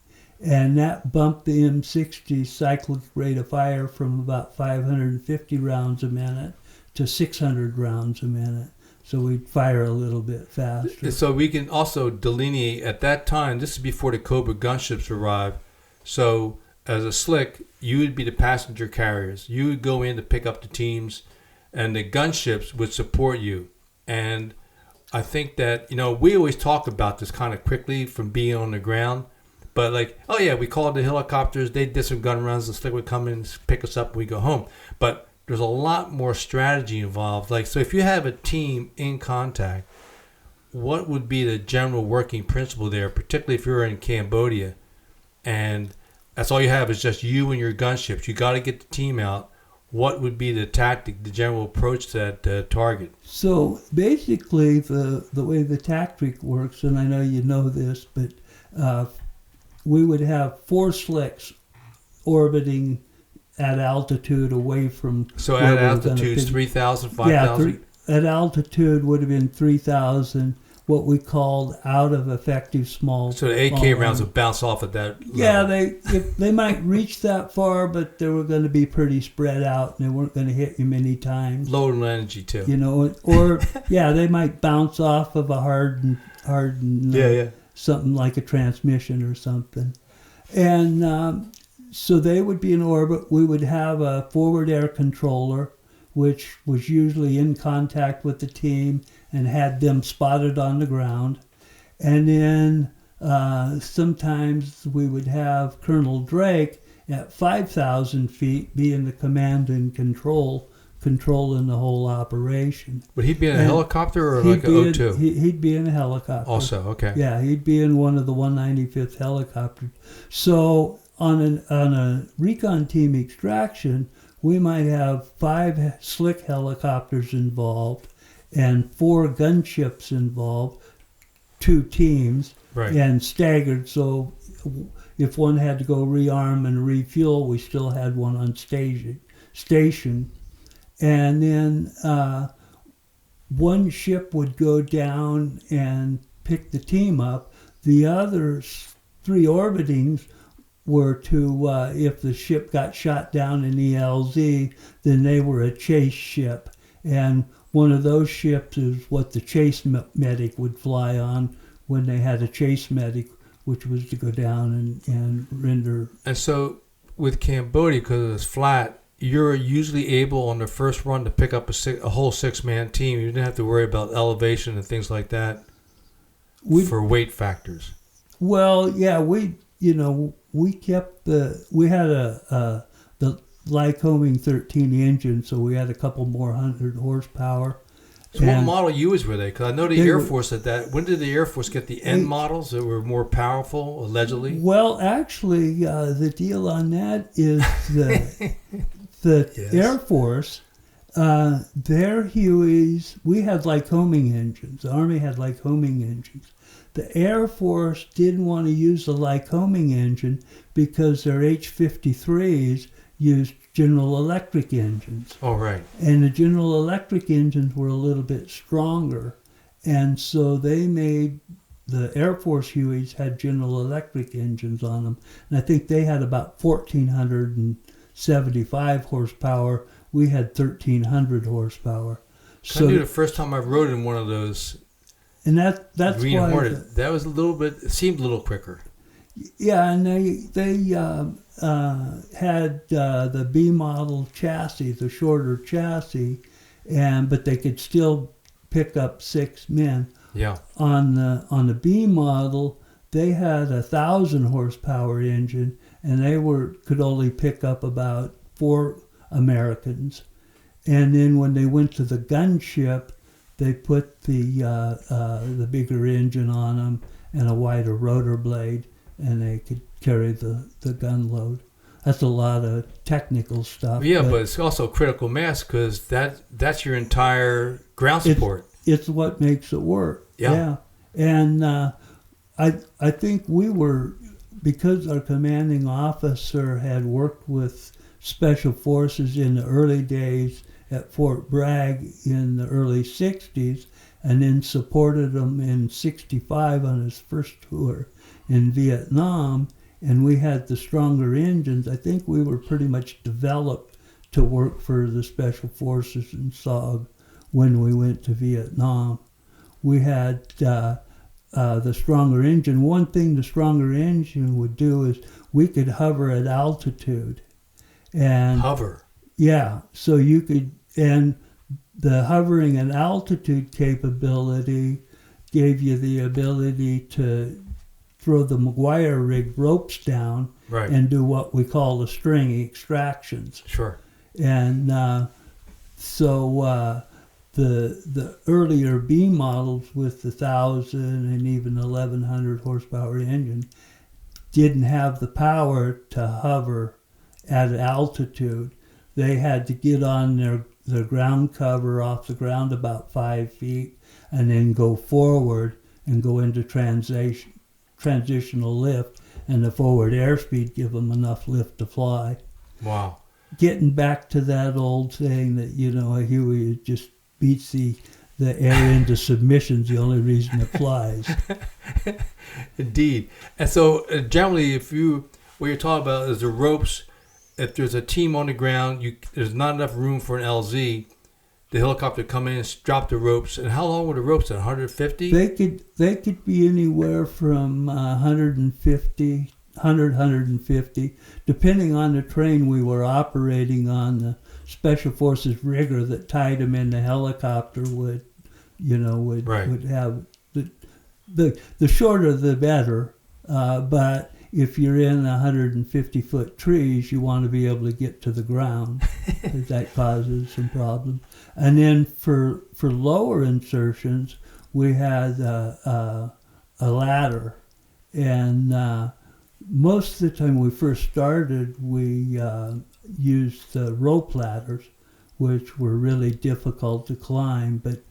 And that bumped the M60 cyclic rate of fire from about 550 rounds a minute to 600 rounds a minute. So we'd fire a little bit faster. So we can also delineate at that time, this is before the Cobra gunships arrived. So as a slick, you would be the passenger carriers. You would go in to pick up the teams, and the gunships would support you. And I think that, we always talk about this kind of quickly from being on the ground. But we called the helicopters, they did some gun runs, the slick would come in, pick us up, and we go home. But there's a lot more strategy involved. So if you have a team in contact, what would be the general working principle there, particularly if you're in Cambodia, and that's all you have is just you and your gunships. You got to get the team out. What would be the tactic, the general approach to that target? So basically the way the tactic works, and I know you know this, but we would have 4 slicks orbiting at altitude away from... So at altitude, 3,000, 5,000? Yeah, at altitude would have been 3,000, what we called out of effective small... So the AK rounds would bounce off at that level. Yeah, they might reach that far, but they were going to be pretty spread out, and they weren't going to hit you many times. Low in energy, too. They might bounce off of a hardened something like a transmission or something. And so they would be in orbit. We would have a forward air controller, which was usually in contact with the team and had them spotted on the ground. And then sometimes we would have Colonel Drake at 5,000 feet be in the command and controlling the whole operation. Would he be in a helicopter or like an O2? He'd be in a helicopter. Also, okay. Yeah, he'd be in one of the 195th helicopters. So on a recon team extraction, we might have 5 slick helicopters involved and 4 gunships involved, 2 teams, right, and staggered. So if one had to go rearm and refuel, we still had one on station. And then one ship would go down and pick the team up. The other 3 orbitings were to, if the ship got shot down in ELZ, then they were a chase ship. And one of those ships is what the chase medic would fly on when they had a chase medic, which was to go down and render. And so with Cambodia, because it's flat, you're usually able on the first run to pick up a whole 6-man team. You didn't have to worry about elevation and things like that for weight factors. Well, yeah, we kept we had the Lycoming 13 engine, so we had a couple more 100 horsepower. So what model used were they? Because I know the Air Force had that. When did the Air Force get the N models that were more powerful, allegedly? Well, actually, the deal on that is the yes. Air Force, their Hueys, we had Lycoming engines. The Army had Lycoming engines. The Air Force didn't want to use the Lycoming engine because their H-53s used General Electric engines. Oh, right. And the General Electric engines were a little bit stronger. And so they made, the Air Force Hueys had General Electric engines on them. And I think they had about 1,475 horsepower. We had 1,300 horsepower. So I knew the first time I rode in one of those. And that's Green why Hornet, that was a little bit, it seemed a little quicker. Yeah, and they had the B model chassis, the shorter chassis, but they could still pick up 6 men. Yeah. On the B model, they had 1,000 horsepower engine, and they could only pick up about 4 Americans. And then when they went to the gunship, they put the bigger engine on them and a wider rotor blade, and they could carry the gun load. That's a lot of technical stuff. Yeah, but it's also critical mass because that's your entire ground support. It's what makes it work. Yeah. And I think we were, because our commanding officer had worked with Special Forces in the early days at Fort Bragg in the early 60s, and then supported them in 65 on his first tour in Vietnam, and we had the stronger engines. I think we were pretty much developed to work for the Special Forces and SOG when we went to Vietnam. We had the stronger engine. One thing the stronger engine would do is we could hover at altitude. And Hover? Yeah, so you could, and the hovering at altitude capability gave you the ability to throw the McGuire rig ropes down Right. and do what we call the string extractions. Sure. And so the earlier B models with the 1,000 and even 1,100 horsepower engine didn't have the power to hover at altitude. They had to get on their ground cover off the ground about 5 feet and then go forward and go into transitional lift, and the forward airspeed give them enough lift to fly. Wow. Getting back to that old saying that, Huey just beats the air into submission's the only reason it flies. Indeed. And so generally, what you're talking about is the ropes. If there's a team on the ground, there's not enough room for an LZ. The helicopter come in and drop the ropes. And how long were the ropes? 150? They could be anywhere from 150, 150, depending on the train we were operating on. The Special Forces rigger that tied them in the helicopter would have the shorter the better. But if you're in 150-foot trees, you want to be able to get to the ground. That causes some problems. And then for lower insertions, we had a ladder. And most of the time when we first started, we used rope ladders, which were really difficult to climb. But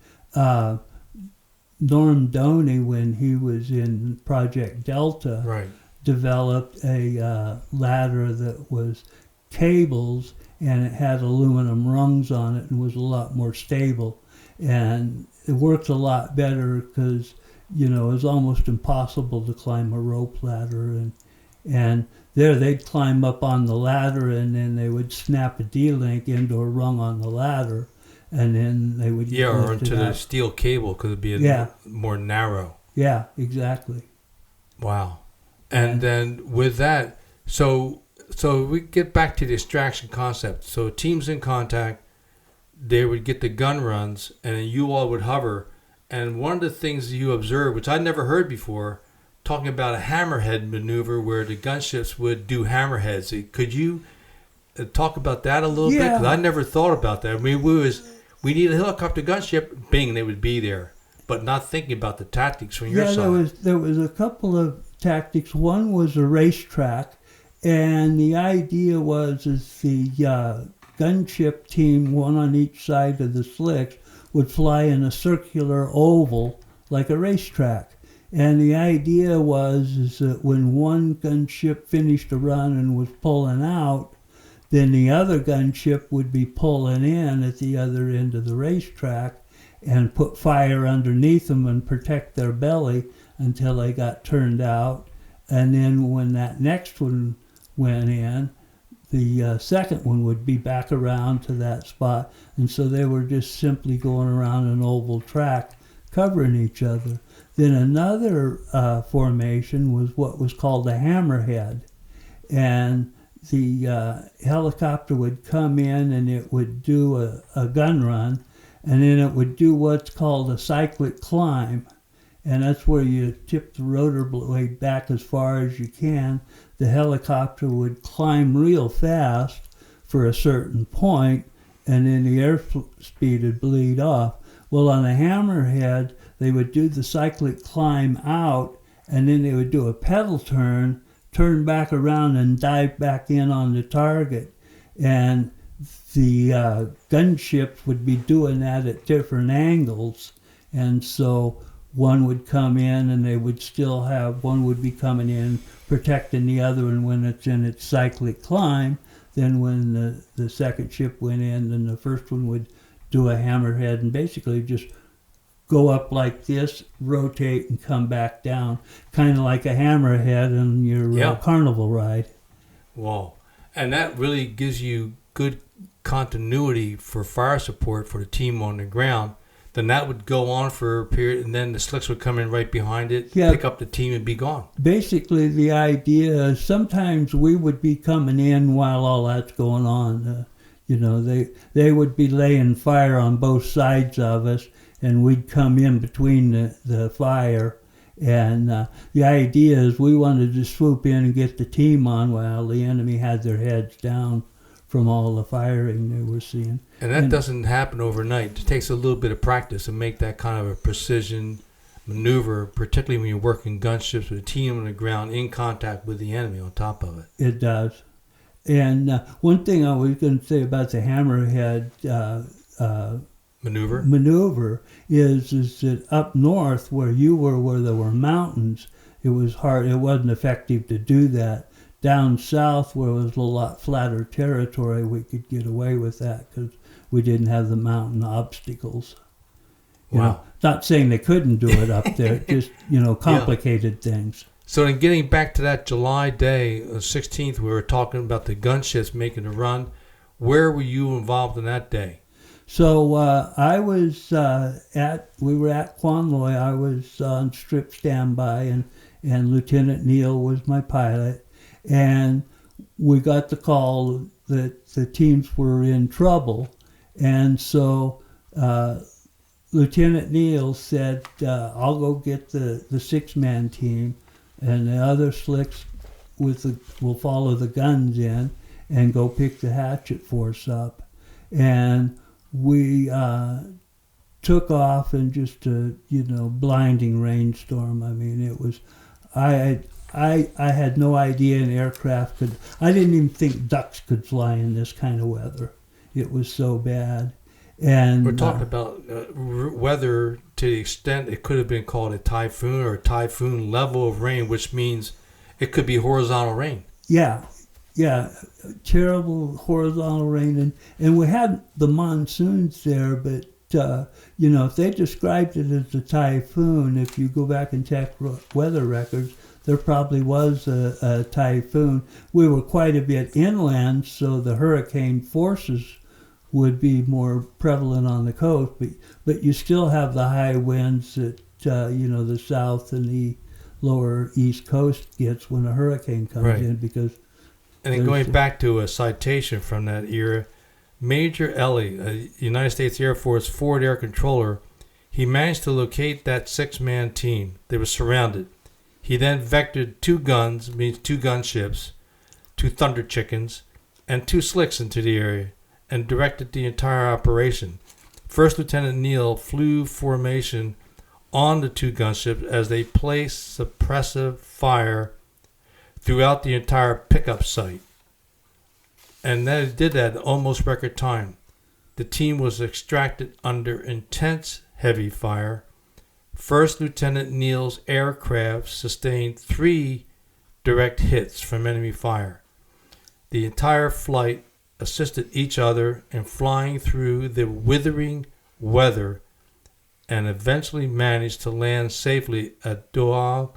Norm Doney, when he was in Project Delta, Right. developed a ladder that was cables, and it had aluminum rungs on it and was a lot more stable. And it worked a lot better because, it was almost impossible to climb a rope ladder. And there they'd climb up on the ladder, and then they would snap a D-link into a rung on the ladder, and then they would Yeah, or into the steel cable because it'd be more narrow. Yeah, exactly. Wow. And then with that, so we get back to the extraction concept. So teams in contact, they would get the gun runs, and then you all would hover. And one of the things you observed, which I'd never heard before, talking about a hammerhead maneuver where the gunships would do hammerheads. Could you talk about that a little bit? Because I never thought about that. I mean, we need a helicopter gunship, bing, they would be there. But not thinking about the tactics from your side. Yeah, there was a couple of tactics. One was a racetrack, and the idea was the gunship team, one on each side of the slicks, would fly in a circular oval like a racetrack. And the idea was that when one gunship finished a run and was pulling out, then the other gunship would be pulling in at the other end of the racetrack and put fire underneath them and protect their belly until they got turned out. And then when that next one went in, the second one would be back around to that spot. And so they were just simply going around an oval track covering each other. Then another formation was what was called a hammerhead. And the helicopter would come in and it would do a gun run, and then it would do what's called a cyclic climb. And that's where you tip the rotor blade back as far as you can. The helicopter would climb real fast for a certain point, and then the airspeed would bleed off. Well, on a hammerhead, they would do the cyclic climb out, and then they would do a pedal turn, turn back around, and dive back in on the target. And the gunships would be doing that at different angles. And so one would come in and they would still have, one would be coming in protecting the other, and when it's in its cyclic climb, then when the second ship went in, then the first one would do a hammerhead and basically just go up like this, rotate, and come back down, kind of like a hammerhead on your carnival ride. Wow. And that really gives you good continuity for fire support for the team on the ground. Then that would go on for a period, and then the slicks would come in right behind it, pick up the team, and be gone. Basically, the idea is sometimes we would be coming in while all that's going on. They would be laying fire on both sides of us, and we'd come in between the fire. And the idea is we wanted to swoop in and get the team on while the enemy had their heads down from all the firing they were seeing. And that doesn't happen overnight. It takes a little bit of practice to make that kind of a precision maneuver, particularly when you're working gunships with a team on the ground in contact with the enemy on top of it. It does. And one thing I was going to say about the hammerhead maneuver is that up north where you were, where there were mountains, it was hard. It wasn't effective to do that. Down south, where it was a lot flatter territory, we could get away with that because we didn't have the mountain obstacles. Not saying they couldn't do it up there, just complicated things. So then, getting back to that July day, 16th, we were talking about the gunships making a run. Where were you involved in that day? So I was we were at Quan Loy. I was on strip standby, and Lieutenant Neal was my pilot. And we got the call that the teams were in trouble. And so Lieutenant Neal said, I'll go get the six-man team, and the other slicks will follow the guns in and go pick the hatchet force up. And we took off in just a blinding rainstorm. I mean, it was I had no idea an aircraft could. I didn't even think ducks could fly in this kind of weather. It was so bad. And we're talking about weather to the extent it could have been called a typhoon or a typhoon level of rain, which means it could be horizontal rain. Yeah, terrible horizontal rain, and we had the monsoons there, but if they described it as a typhoon, if you go back and check weather records, there probably was a typhoon. We were quite a bit inland, so the hurricane forces would be more prevalent on the coast, but you still have the high winds that the south and the lower east coast gets when a hurricane comes in, because. And then going back to a citation from that era, Major Ellie, a United States Air Force forward air controller, he managed to locate that six-man team. They were surrounded. He then vectored 2 guns, means 2 gunships, 2 Thunder Chickens, and 2 slicks into the area, and directed the entire operation. First Lieutenant Neal flew formation on the 2 gunships as they placed suppressive fire throughout the entire pickup site. And then it did that in almost record time. The team was extracted under intense heavy fire. First Lieutenant Neal's aircraft sustained 3 direct hits from enemy fire. The entire flight assisted each other in flying through the withering weather and eventually managed to land safely at Dao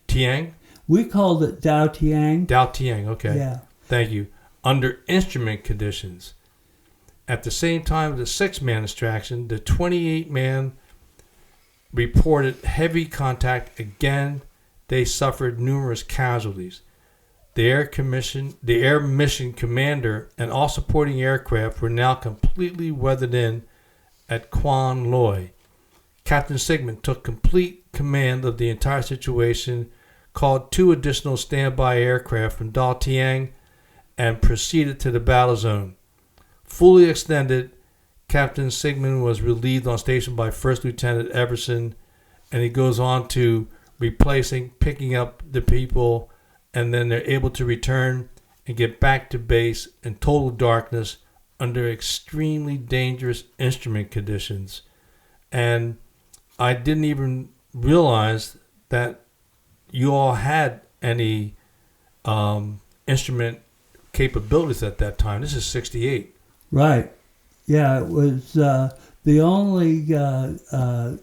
Tiang. We called it Dao Tiang. Dao Tiang, okay. Yeah. Thank you. Under instrument conditions. At the same time of the 6-man extraction, the 28-man reported heavy contact. Again, they suffered numerous casualties. The Air Mission Commander and all supporting aircraft were now completely weathered in at Quan Loy. Captain Sigmund took complete command of the entire situation, called 2 additional standby aircraft from Da Tiang, and proceeded to the battle zone. Fully extended, Captain Sigmund was relieved on station by First Lieutenant Everson, and he goes on to picking up the people, and then they're able to return and get back to base in total darkness under extremely dangerous instrument conditions. And I didn't even realize that you all had any instrument capabilities at that time. This is 68. Right. Yeah, it was the only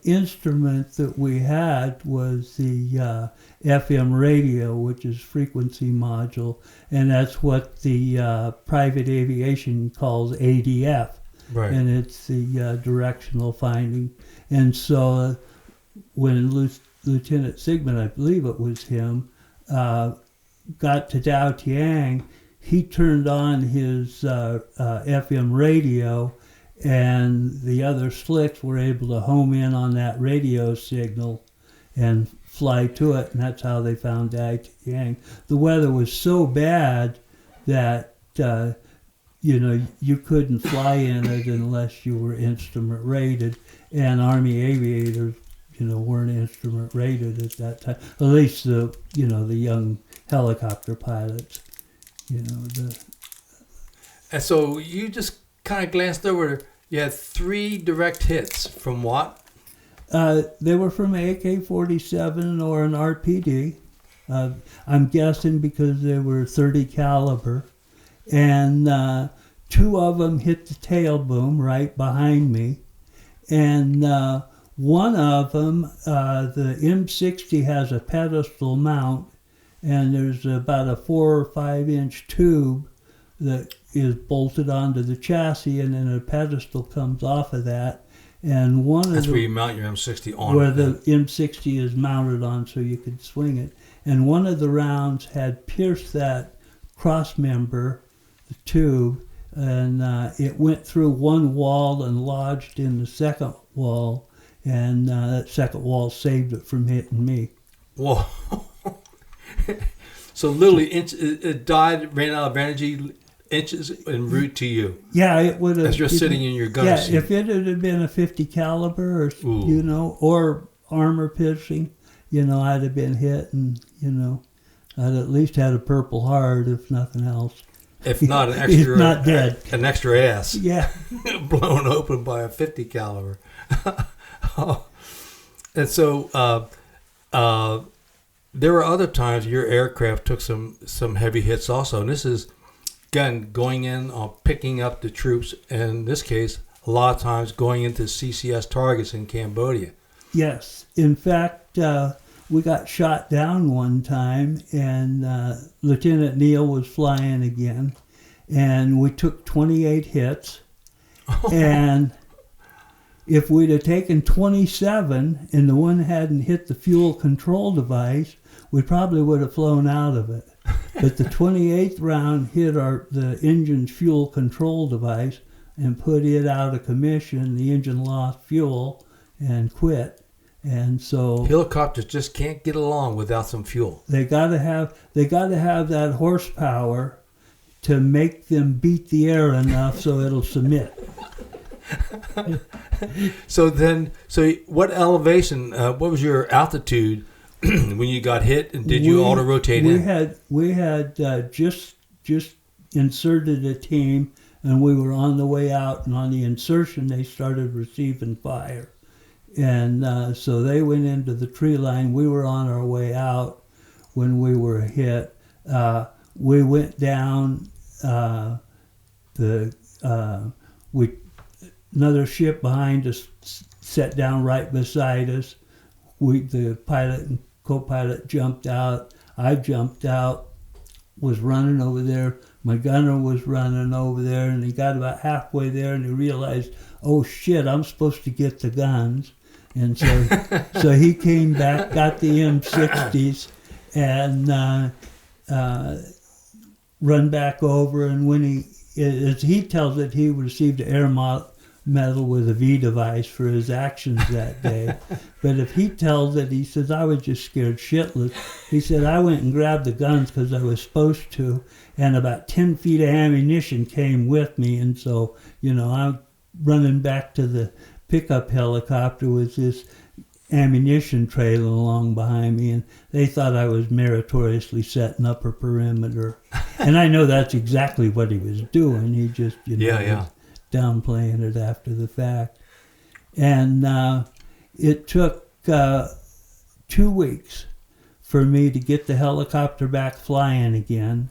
instrument that we had was the FM radio, which is frequency module, and that's what the private aviation calls ADF. Right. And it's the directional finding. And so when Lieutenant Sigmund, I believe it was him, got to Dao Tiang, he turned on his FM radio, and the other slicks were able to home in on that radio signal and fly to it, and that's how they found Dao Tiang. The weather was so bad that you couldn't fly in it unless you were instrument rated, and Army aviators, weren't instrument rated at that time. At least the young helicopter pilots, And so you just kind of glanced over. You had 3 direct hits from what? They were from AK-47 or an RPD. I'm guessing because they were 30 caliber. And 2 of them hit the tail boom right behind me. And one of them, the M60 has a pedestal mount, and there's about a 4 or 5 inch tube that is bolted onto the chassis, and then a pedestal comes off of that. And that's where you mount your M60 on. Where the M60 is mounted on, so you could swing it. And one of the rounds had pierced that cross member, the tube, and it went through one wall and lodged in the second wall, and that second wall saved it from hitting me. Whoa. So literally, it died, ran out of energy, inches en route to you. Yeah, it would have. As you're sitting in your gun seat. If it had been a 50 caliber, or or armor piercing, I'd have been hit, and I'd at least had a Purple Heart, if nothing else. If not an extra, if not dead, an extra ass. Yeah, blown open by a 50 caliber. And so there were other times your aircraft took some heavy hits also. And this is, again, going in on picking up the troops. And in this case, a lot of times going into CCS targets in Cambodia. Yes. In fact, we got shot down one time, and Lieutenant Neal was flying again. And we took 28 hits. And if we'd have taken 27 and the one hadn't hit the fuel control device, we probably would have flown out of it. But the 28th round hit the engine's fuel control device and put it out of commission. The engine lost fuel and quit. And so helicopters just can't get along without some fuel. They gotta have that horsepower to make them beat the air enough so it'll submit. So what elevation? What was your altitude when you got hit? And did you auto rotate in? We had just inserted a team, and we were on the way out. And on the insertion, they started receiving fire, and so they went into the tree line. We were on our way out when we were hit. We went down. Another ship behind us sat down right beside us. The pilot and co-pilot jumped out. I jumped out, was running over there. My gunner was running over there, and he got about halfway there, and he realized, oh shit, I'm supposed to get the guns. And so he came back, got the M60s, and run back over. And when as he tells it, he received an air medal with a V device for his actions that day. But if he tells it, he says, I was just scared shitless. He said, I went and grabbed the guns because I was supposed to, and about 10 feet of ammunition came with me. And so, I'm running back to the pickup helicopter with this ammunition trailing along behind me, and they thought I was meritoriously setting up a perimeter. And I know that's exactly what he was doing. He just, was downplaying it after the fact. And it took 2 weeks for me to get the helicopter back flying again.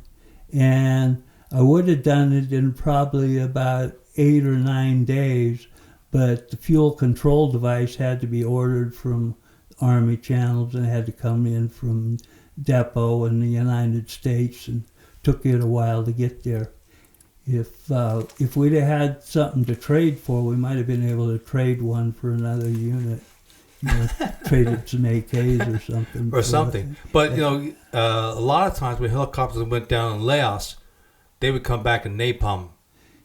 And I would have done it in probably about 8 or 9 days, but the fuel control device had to be ordered from Army channels and had to come in from depot in the United States, and took it a while to get there. If we'd have had something to trade for, we might have been able to trade one for another unit. Traded some AKs or something. Or something. But, a lot of times when helicopters went down in Laos, they would come back in napalm.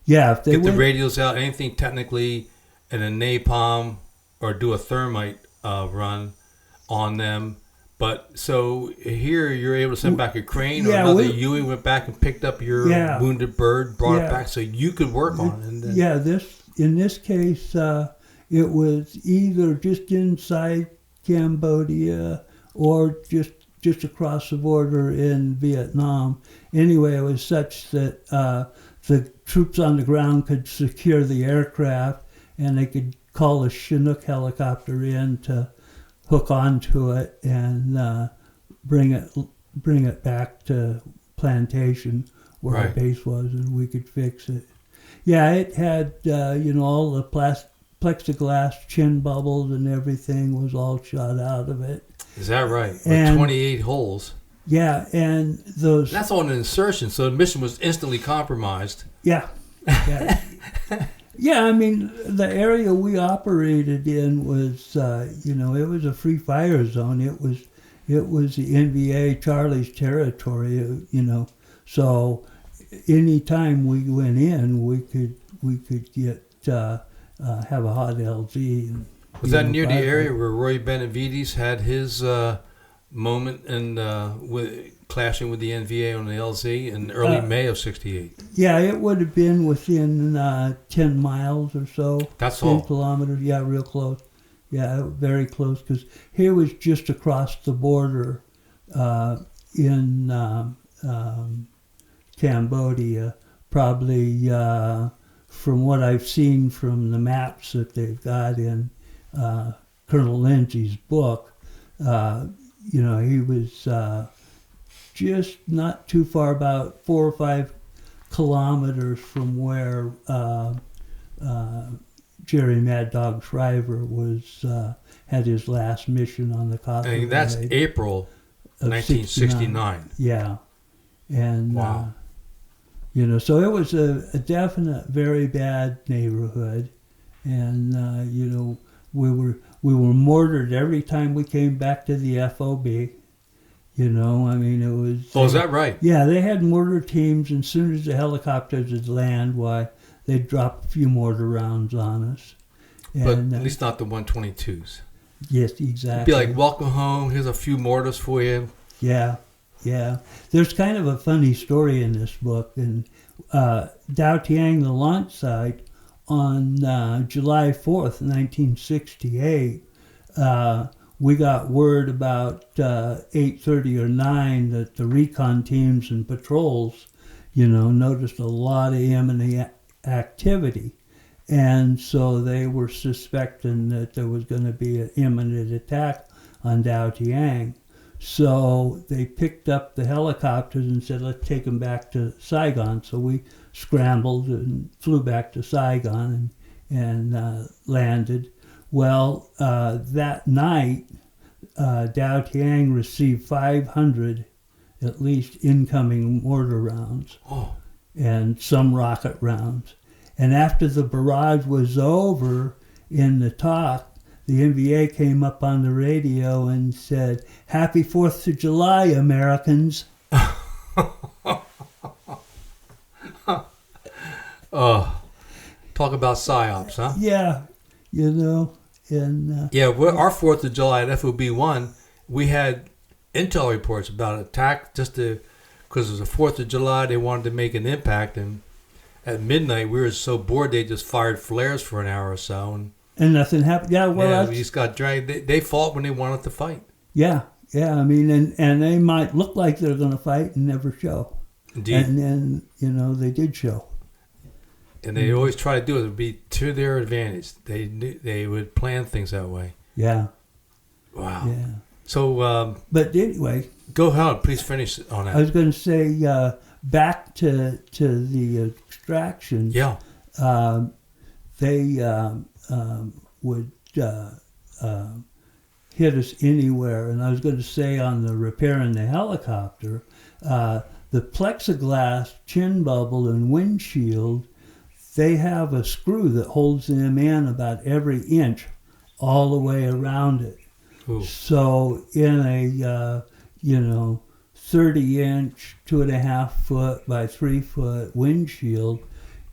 Yeah, if they get the radios out, anything technically, and a napalm or do a thermite run on them. But so here you're able to send back a crane, or another Huey went back and picked up your wounded bird, brought it back so you could work on it. And then, in this case, it was either just inside Cambodia or just across the border in Vietnam. Anyway, it was such that the troops on the ground could secure the aircraft, and they could call a Chinook helicopter in to hook onto it and bring it back to Plantation where our base was, and we could fix it. Yeah, it had all the plexiglass chin bubbles and everything was all shot out of it. Is that right? With 28 holes. Yeah, and those... That's on an insertion, so the mission was instantly compromised. Yeah. Yeah, I mean, the area we operated in was, it was a free fire zone. It was the NVA Charlie's territory, So any time we went in, we could get have a hot LZ. Was that near the area where Roy Benavides had his moment and with clashing with the NVA on the LZ in early May of '68? Yeah, it would have been within 10 miles or so. That's 10 all. kilometers. Yeah, real close. Yeah, very close, because here was just across the border in Cambodia, probably from what I've seen from the maps that they've got in Colonel Lindsay's book. He was just not too far, about 4 or 5 kilometers from where Jerry Mad Dog Shriver was had his last mission on the Copper. And that's April 1969. Yeah, and wow. So it was a definite very bad neighborhood, and we were mortared every time we came back to the FOB. It was... Oh, is that right? Yeah, they had mortar teams, and as soon as the helicopters would land, they'd drop a few mortar rounds on us. And, but at least not the 122s. Yes, exactly. It'd be like, welcome home, here's a few mortars for you. Yeah. There's kind of a funny story in this book. And Dao Tiang, the launch site, on July 4th, 1968, we got word about 8:30 or 9 that the recon teams and patrols, noticed a lot of imminent activity. And so they were suspecting that there was going to be an imminent attack on Dao Tiang. So they picked up the helicopters and said, let's take them back to Saigon. So we scrambled and flew back to Saigon and landed. Well, that night, Dao Tiang received 500, at least, incoming mortar rounds and some rocket rounds. And after the barrage was over in the talk, the NVA came up on the radio and said, "Happy 4th of July, Americans." Talk about psyops, huh? Yeah, and... our 4th of July at FOB1, we had intel reports about attack because it was the 4th of July, they wanted to make an impact, and at midnight we were so bored they just fired flares for an hour or so. And nothing happened. Yeah, well, we just got dragged. They fought when they wanted to fight. Yeah. I mean, and they might look like they're going to fight and never show. Indeed. And then, they did show. And they always try to do it. It would be to their advantage. They would plan things that way. Yeah. Wow. So, but anyway, go ahead. Please finish on that. I was going to say back to the extraction. Yeah. They would hit us anywhere, and I was going to say on the repairing the helicopter, the plexiglass chin bubble and windshield, they have a screw that holds them in about every inch all the way around it. Ooh. So in a 30-inch, 2.5 foot by 3 foot windshield,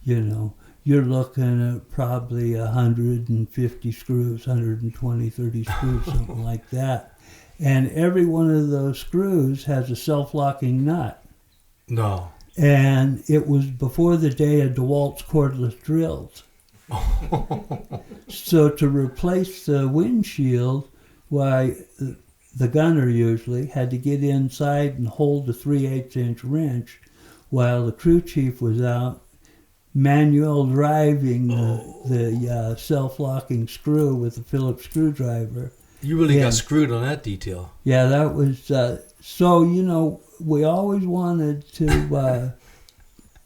you're looking at probably 150 screws, 120, 30 screws, something like that. And every one of those screws has a self-locking nut. No. And it was before the day of DeWalt's cordless drills. So to replace the windshield, why the gunner usually had to get inside and hold the 3/8-inch wrench while the crew chief was out manual driving the self-locking screw with a Phillips screwdriver. You really got screwed on that detail. Yeah, that was... So, we always wanted to,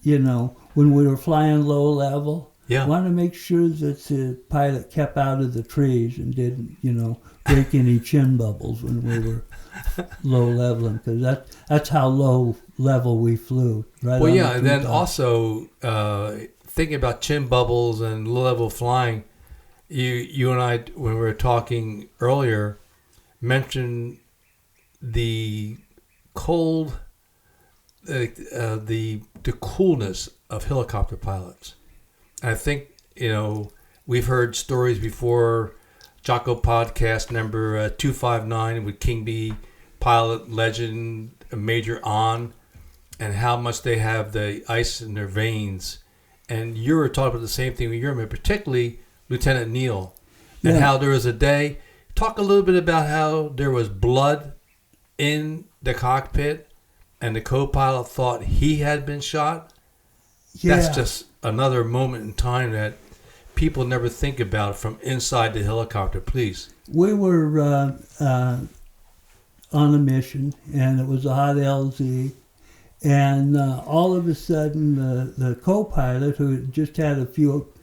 when we were flying low level, wanted to make sure that the pilot kept out of the trees and didn't, break any chin bubbles when we were low leveling, because that's how low level we flew. Right. Well, yeah, and then also thinking about chin bubbles and low level flying, you and I, when we were talking earlier, mentioned the cold, the coolness of helicopter pilots. And I think we've heard stories before. Jocko podcast number 259 with King B pilot legend Major On, and how much they have the ice in their veins. And you were talking about the same thing with your man, particularly Lieutenant Neal, and how there was a day. Talk a little bit about how there was blood in the cockpit and the co-pilot thought he had been shot. Yeah. That's just another moment in time that people never think about from inside the helicopter. Please. We were on a mission, and it was a hot LZ, and all of a sudden the co-pilot, who had just had a few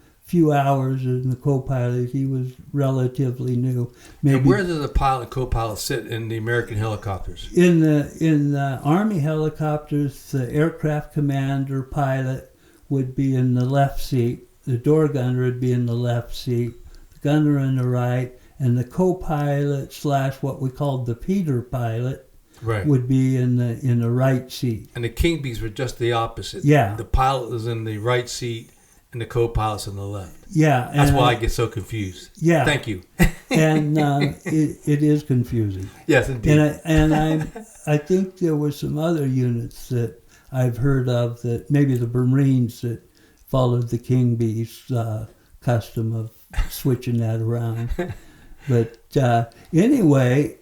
hours in the co-pilot, he was relatively new. Maybe. And where did the pilot and co-pilot sit in the American helicopters? In the Army helicopters, the aircraft commander pilot would be in the left seat. The door gunner would be in the left seat, the gunner in the right, and the co-pilot / what we called the Peter pilot would be in the right seat. And the King Bees were just the opposite. Yeah. The pilot was in the right seat and the co-pilot's in the left. Yeah. That's why I get so confused. Yeah. Thank you. And it is confusing. Yes, indeed. I think there were some other units that I've heard of, that maybe the Marines that followed the King Bees custom of switching that around. But anyway,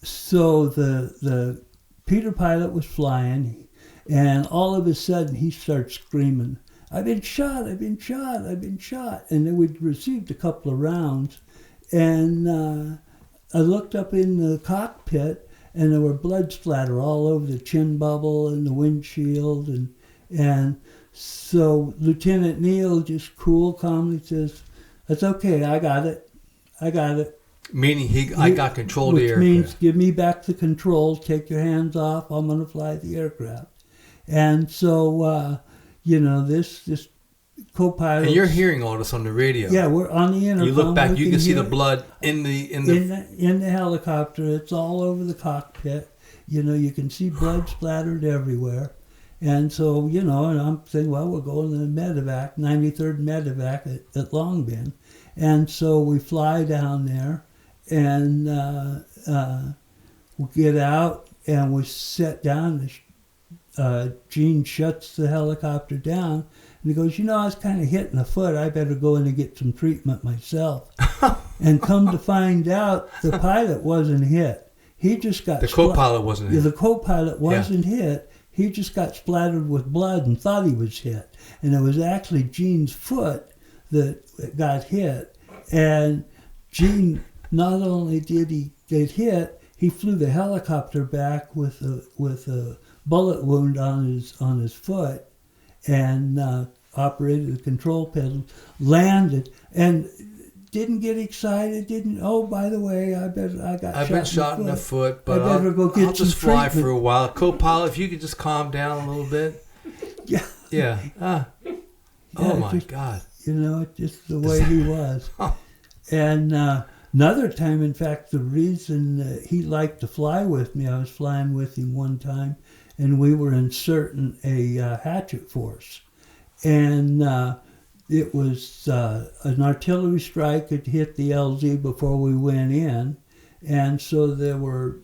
so the Peter pilot was flying, and all of a sudden he starts screaming, "I've been shot, I've been shot, I've been shot." And then we'd received a couple of rounds, and I looked up in the cockpit, and there were blood splatter all over the chin bubble and the windshield, and so Lieutenant Neal just calmly says, "That's okay, I got it. Meaning I got control of the aircraft. Which means, give me back the controls, take your hands off, I'm going to fly the aircraft. And so, this co-pilot... And you're hearing all this on the radio. Yeah, we're on the intercom. You look back, you can see the blood in the helicopter. It's all over the cockpit. You can see blood splattered everywhere. And so, and I'm saying, well, we're going to the medevac, 93rd medevac at Long Bin. And so we fly down there, and we get out, and we sit down. Gene shuts the helicopter down, and he goes, I was kind of hit in the foot. I better go in and get some treatment myself. And come to find out, the pilot wasn't hit. He just got... The co-pilot wasn't hit. The co-pilot wasn't hit. He just got splattered with blood and thought he was hit. And it was actually Gene's foot that got hit. And Gene not only did he get hit, he flew the helicopter back with a bullet wound on his foot, and operated the control pedal, landed, and didn't get excited. Oh, by the way, I've been shot in the foot, but I'll just fly treatment. for a while. Co-pilot, if you could just calm down a little bit. Yeah. Yeah. Oh my God. Just the way he was. And another time, in fact, the reason he liked to fly with me, I was flying with him one time, and we were inserting a hatchet force. And it was an artillery strike had hit the LZ before we went in, and so there were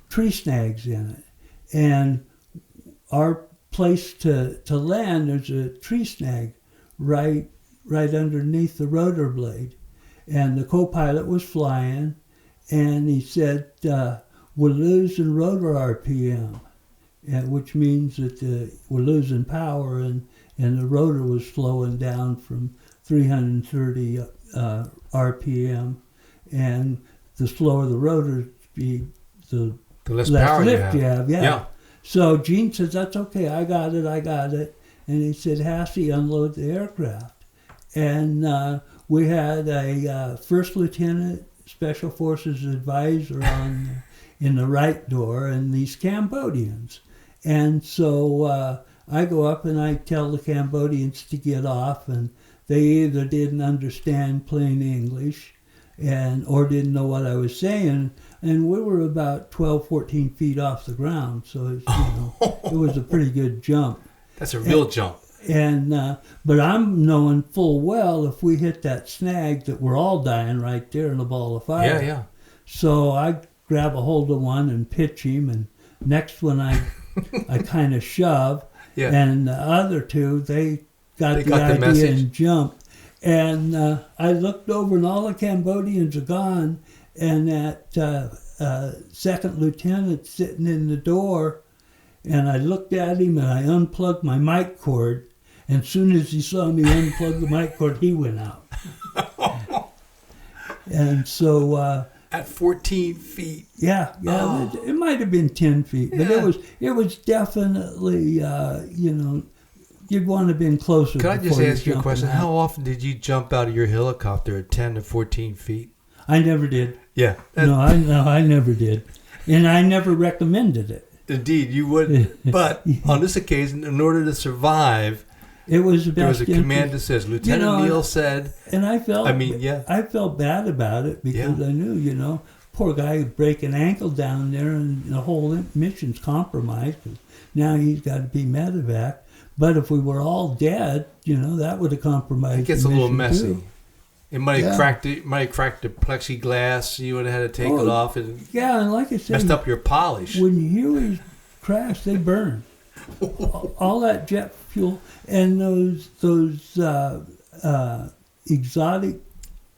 tree snags in it. And our place to land, there's a tree snag right underneath the rotor blade. And the co-pilot was flying, and he said, we're losing rotor RPM, which means that we're losing power, and the rotor was slowing down from 330 RPM. And the slower the rotor speed, the less power lift you have. Yeah. So Gene says, that's okay, I got it. And he said, Haase, unload the aircraft. And we had a first lieutenant special forces advisor in the right door, and these Cambodians. And so I go up and I tell the Cambodians to get off, and they either didn't understand plain English or didn't know what I was saying. And we were about 12, 14 feet off the ground, so it was a pretty good jump. That's a real jump. And but I'm knowing full well if we hit that snag that we're all dying right there in a ball of fire. Yeah. So I grab a hold of one and pitch him, and next one I kind of shove, and the other two they got the idea and jumped. And I looked over, and all the Cambodians are gone, and that second lieutenant sitting in the door. And I looked at him, and I unplugged my mic cord. And as soon as he saw me unplug the mic cord, he went out. And so at 14 feet. Yeah. Oh. It might have been 10 feet, but it was definitely you'd want to have been closer. Could I just ask you a question? How often did you jump out of your helicopter at 10 to 14 feet? I never did. Yeah. I never did, and I never recommended it. Indeed, you would. But on this occasion, in order to survive, there was a command that says, Lieutenant Neal said. And I felt bad about it because I knew, poor guy break an ankle down there and the whole mission's compromised. Cause now he's got to be medevac. But if we were all dead, that would have compromised. It gets a little messy. Too. It might have cracked it. Might have cracked the plexiglass. You would have had to take it off. And and like I said, messed up your polish. When Hueys crash, they burn. All that jet fuel and those exotic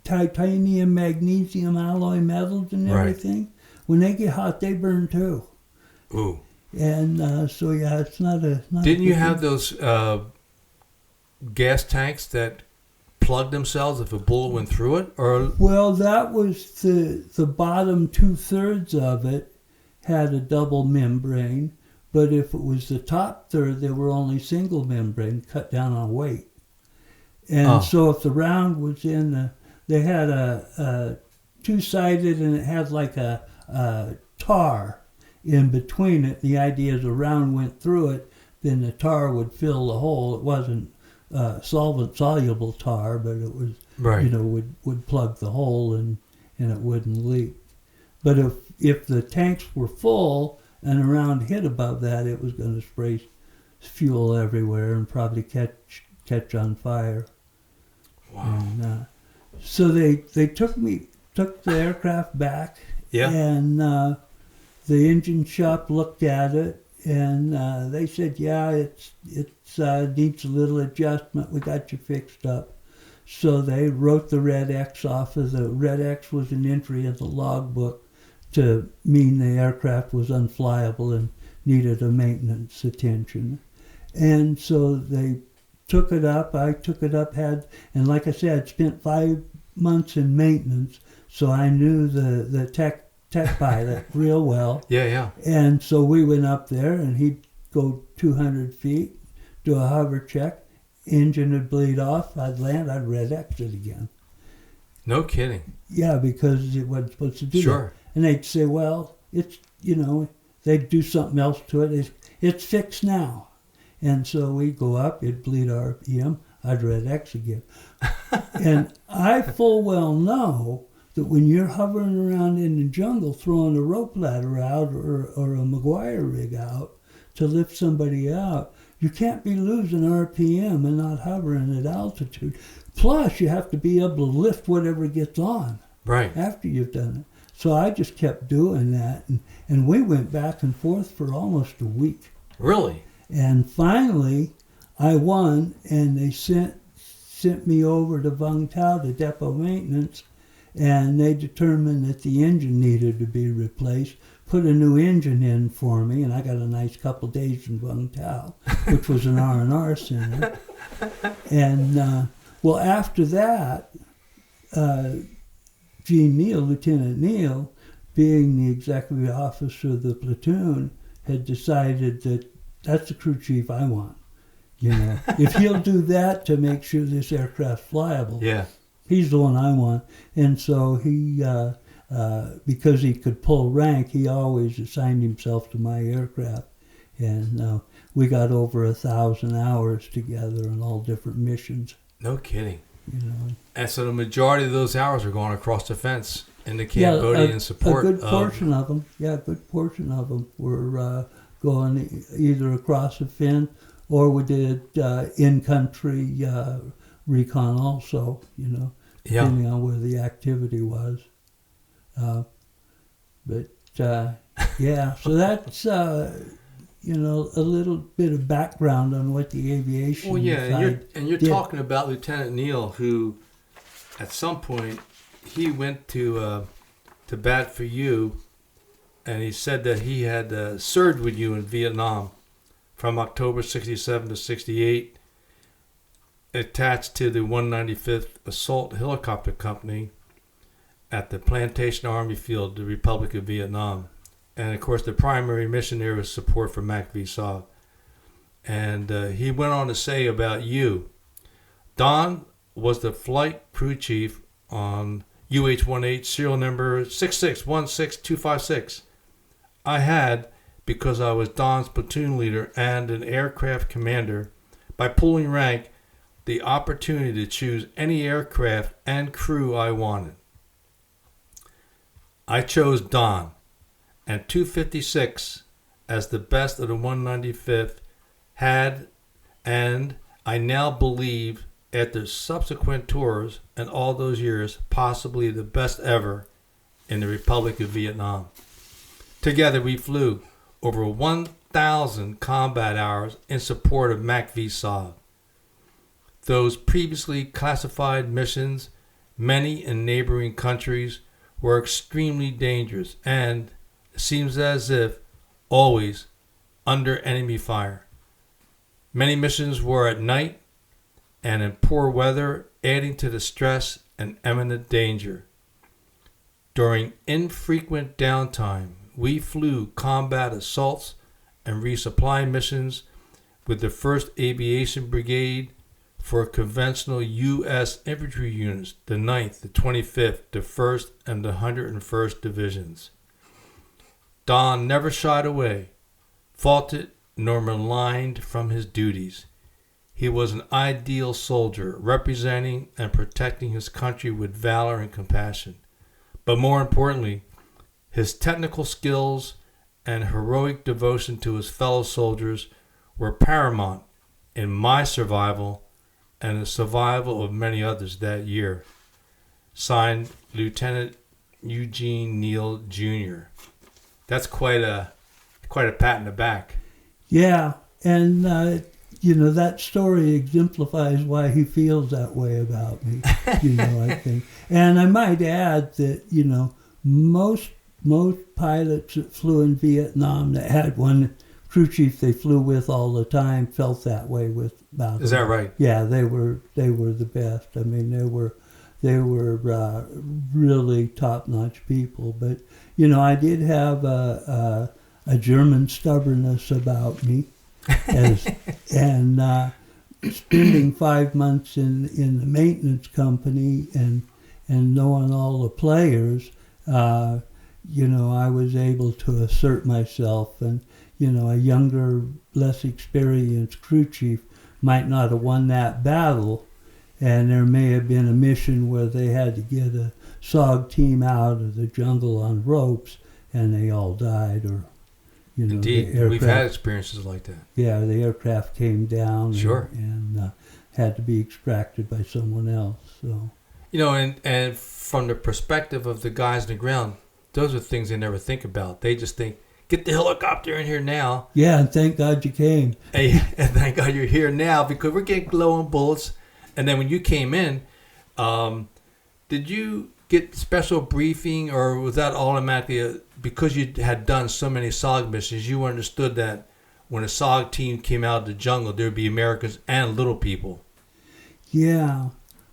titanium, magnesium alloy metals and everything. Right. When they get hot, they burn too. Ooh. And it's not a. Didn't you have those gas tanks that plug themselves if a bullet went through it? Or well, that was the bottom 2/3 of it had a double membrane, but if it was the top third, they were only single membrane, cut down on weight. And so if the round was in they had a two-sided, and it had like a tar in between it. The idea is a round went through it, then the tar would fill the hole. It wasn't solvent-soluble tar, but it was, would plug the hole and it wouldn't leak. But if the tanks were full and a round hit above that, it was going to spray fuel everywhere and probably catch on fire. Wow. And, so they took the aircraft back, and the engine shop looked at it, and they said, it needs a little adjustment. We got you fixed up. So they wrote the red X off of the red X was an entry in the logbook to mean the aircraft was unflyable and needed a maintenance attention. And so they took it up. I took it up, and like I said, I'd spent 5 months in maintenance. So I knew the tech pilot real well. Yeah. And so we went up there, and he'd go 200 feet, do a hover check, engine would bleed off, I'd land, I'd red exit again. No kidding. Yeah, because it wasn't supposed to do Sure. that. And they'd say, well, it's, they'd do something else to it. It's fixed now. And so we'd go up, it'd bleed RPM, I'd red X again. And I full well know that when you're hovering around in the jungle throwing a rope ladder out or a McGuire rig out to lift somebody out, you can't be losing RPM and not hovering at altitude. Plus, you have to be able to lift whatever gets on Right. after you've done it. So I just kept doing that, and we went back and forth for almost a week. Really? And finally, I won, and they sent me over to Vung Tau to depot maintenance, and they determined that the engine needed to be replaced, put a new engine in for me, and I got a nice couple days in Vung Tau, which was an R&R center. And, well, after that, Gene Neal, Lieutenant Neal, being the executive officer of the platoon, had decided that that's the crew chief I want. If he'll do that to make sure this aircraft's flyable, Yeah. he's the one I want. And so he, because he could pull rank, he always assigned himself to my aircraft. And we got over 1,000 hours together on all different missions. No kidding. And so the majority of those hours are going across the fence in the Cambodian support. A good portion of them, were going either across the fence, or we did in-country recon also, depending on where the activity was. So that's, a little bit of background on what the aviation side and you're did. talking about Lieutenant Neal, who at some point he went to bat for you, and he said that he had served with you in Vietnam from October 67 to 68, attached to the 195th Assault Helicopter Company at the Plantation Army Field, the Republic of Vietnam. And of course, the primary mission there was support for MACV SOG. And he went on to say about you, Don was the flight crew chief on UH-18, serial number 6616256. I had, because I was Don's platoon leader and an aircraft commander, by pulling rank, the opportunity to choose any aircraft and crew I wanted. I chose Don and 256 as the best of the 195th had, and I now believe after subsequent tours and all those years, possibly the best ever in the Republic of Vietnam. Together we flew over 1,000 combat hours in support of MACV SOG. Those previously classified missions, many in neighboring countries, were extremely dangerous and it seems as if always under enemy fire. Many missions were at night and in poor weather, adding to the stress and imminent danger. During infrequent downtime, we flew combat assaults and resupply missions with the 1st Aviation Brigade for conventional U.S. infantry units, the 9th, the 25th, the 1st, and the 101st Divisions. Don never shied away, faulted, nor maligned from his duties. He was an ideal soldier, representing and protecting his country with valor and compassion. But more importantly, his technical skills and heroic devotion to his fellow soldiers were paramount in my survival and the survival of many others that year. Signed, Lieutenant Eugene Neal, Jr. That's quite a pat in the back. Yeah, and that story exemplifies why he feels that way about me. I think, and I might add that most pilots that flew in Vietnam that had one crew chief they flew with all the time felt that way about him. Is that right? Yeah, they were the best. I mean, they were really top-notch people. But, I did have a German stubbornness about me. And spending 5 months in the maintenance company and knowing all the players, I was able to assert myself. And, a younger, less experienced crew chief might not have won that battle. And there may have been a mission where they had to get a SOG team out of the jungle on ropes, and they all died. Or, Indeed, we've had experiences like that. Yeah, the aircraft came down. Sure. And had to be extracted by someone else. So. And from the perspective of the guys on the ground, those are things they never think about. They just think, get the helicopter in here now. Yeah, and thank God you came. Hey, and thank God you're here now, because we're getting low on bullets. And then when you came in, did you get special briefing, or was that automatically because you had done so many SOG missions, you understood that when a SOG team came out of the jungle, there would be Americans and little people? Yeah,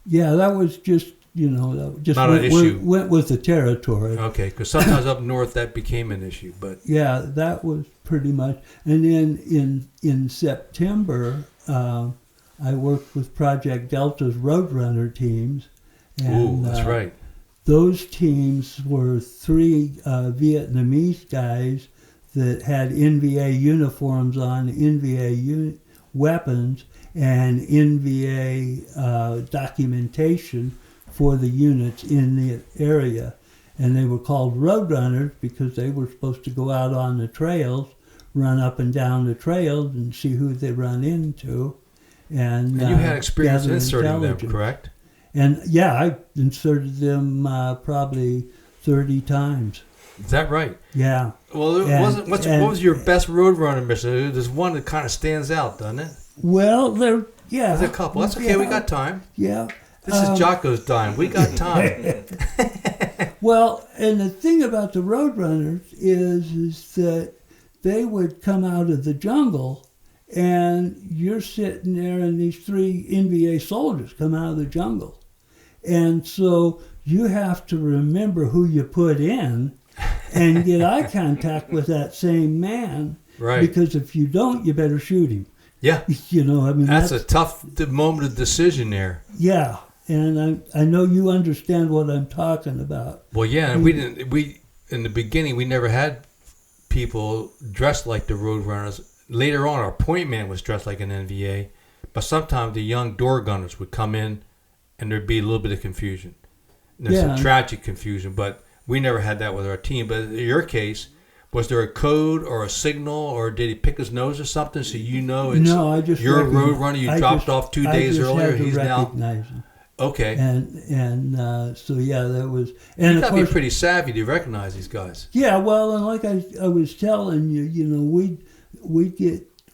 that was just not an issue. Went with the territory. Okay, because sometimes up north that became an issue, but yeah, that was pretty much. And then in September, I worked with Project Delta's Roadrunner teams. And, that's right. Those teams were 3 Vietnamese guys that had NVA uniforms on, NVA weapons, and NVA documentation for the units in the area. And they were called Roadrunners because they were supposed to go out on the trails, run up and down the trails and see who they run into. And you had experience inserting them, correct? And yeah, I inserted them probably 30 times. Is that right? Yeah. Well, what was your best Roadrunner mission? There's one that kind of stands out, doesn't it? Well, there's a couple. That's okay. We got time. Yeah. This is Jocko's time. We got time. Well, and the thing about the Roadrunners is that they would come out of the jungle, and you're sitting there, and these 3 NVA soldiers come out of the jungle. And so you have to remember who you put in and get eye contact with that same man. Right. Because if you don't, you better shoot him. Yeah. That's a tough moment of decision there. Yeah. And I know you understand what I'm talking about. Well, yeah, and we in the beginning, we never had people dressed like the Roadrunners. Later on, our point man was dressed like an NVA, but sometimes the young door gunners would come in, and there'd be a little bit of confusion. There's some tragic confusion, but we never had that with our team. But in your case, was there a code or a signal, or did he pick his nose or something so it's you're a Roadrunner, you dropped off 2 days earlier, he's now... Him. Okay. And so, yeah, that was... And you got to be pretty savvy to recognize these guys. Yeah, well, and like I was telling you, we'd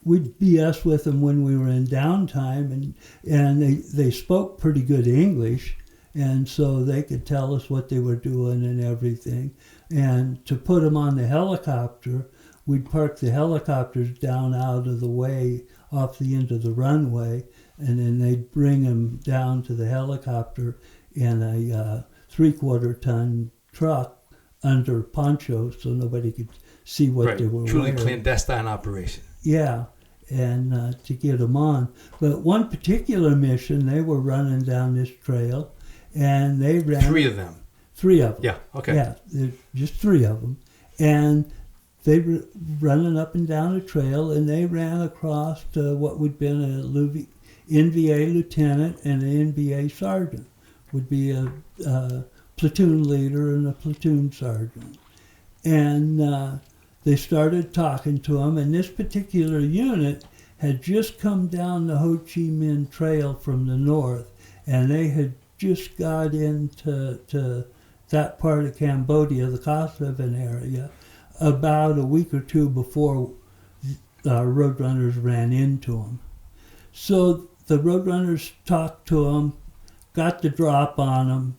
BS with them when we were in downtime, and they spoke pretty good English, and so they could tell us what they were doing and everything. And to put them on the helicopter, we'd park the helicopters down out of the way off the end of the runway, and then they'd bring them down to the helicopter in a 3/4-ton truck under ponchos so nobody could see what they were Truly wearing. Clandestine operation. Yeah, and to get them on. But one particular mission, they were running down this trail, and they ran... 3 of them. 3 of them. Yeah, okay. Yeah, just 3 of them. And they were running up and down a trail, and they ran across to what would have been a NVA lieutenant and an NVA sergeant. Would be a platoon leader and a platoon sergeant. And they started talking to him, and this particular unit had just come down the Ho Chi Minh Trail from the north, and they had just got into that part of Cambodia, the Kosovin area, about a week or 2 before Roadrunners ran into them. So the Roadrunners talked to them, got the drop on them,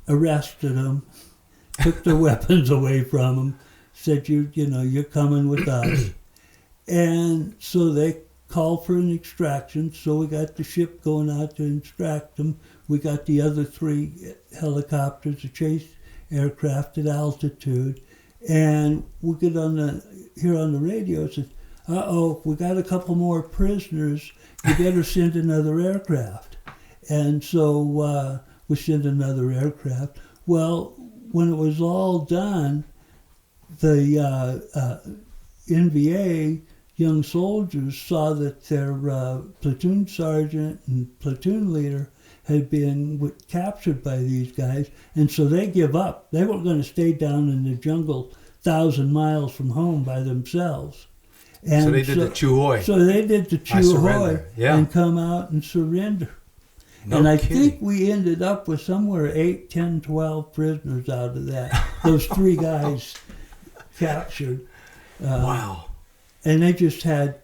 arrested them, took their weapons away from them, said, you're coming with us. And so they called for an extraction, so we got the ship going out to extract them we got the other 3 helicopters, the chase aircraft at altitude, and we get hear on the radio, it says, uh-oh, we got a couple more prisoners, you better send another aircraft. And so we sent another aircraft. Well, when it was all done, the NVA young soldiers saw that their platoon sergeant and platoon leader had been captured by these guys, and so they give up. They weren't going to stay down in the jungle 1,000 miles from home by themselves. And so they did the Chuhoi. So they did the Chuhoi and come out and surrender. No and I kidding. think we ended up with somewhere 8, 10, 12 prisoners out of that. Those 3 guys captured. Wow. And they just had,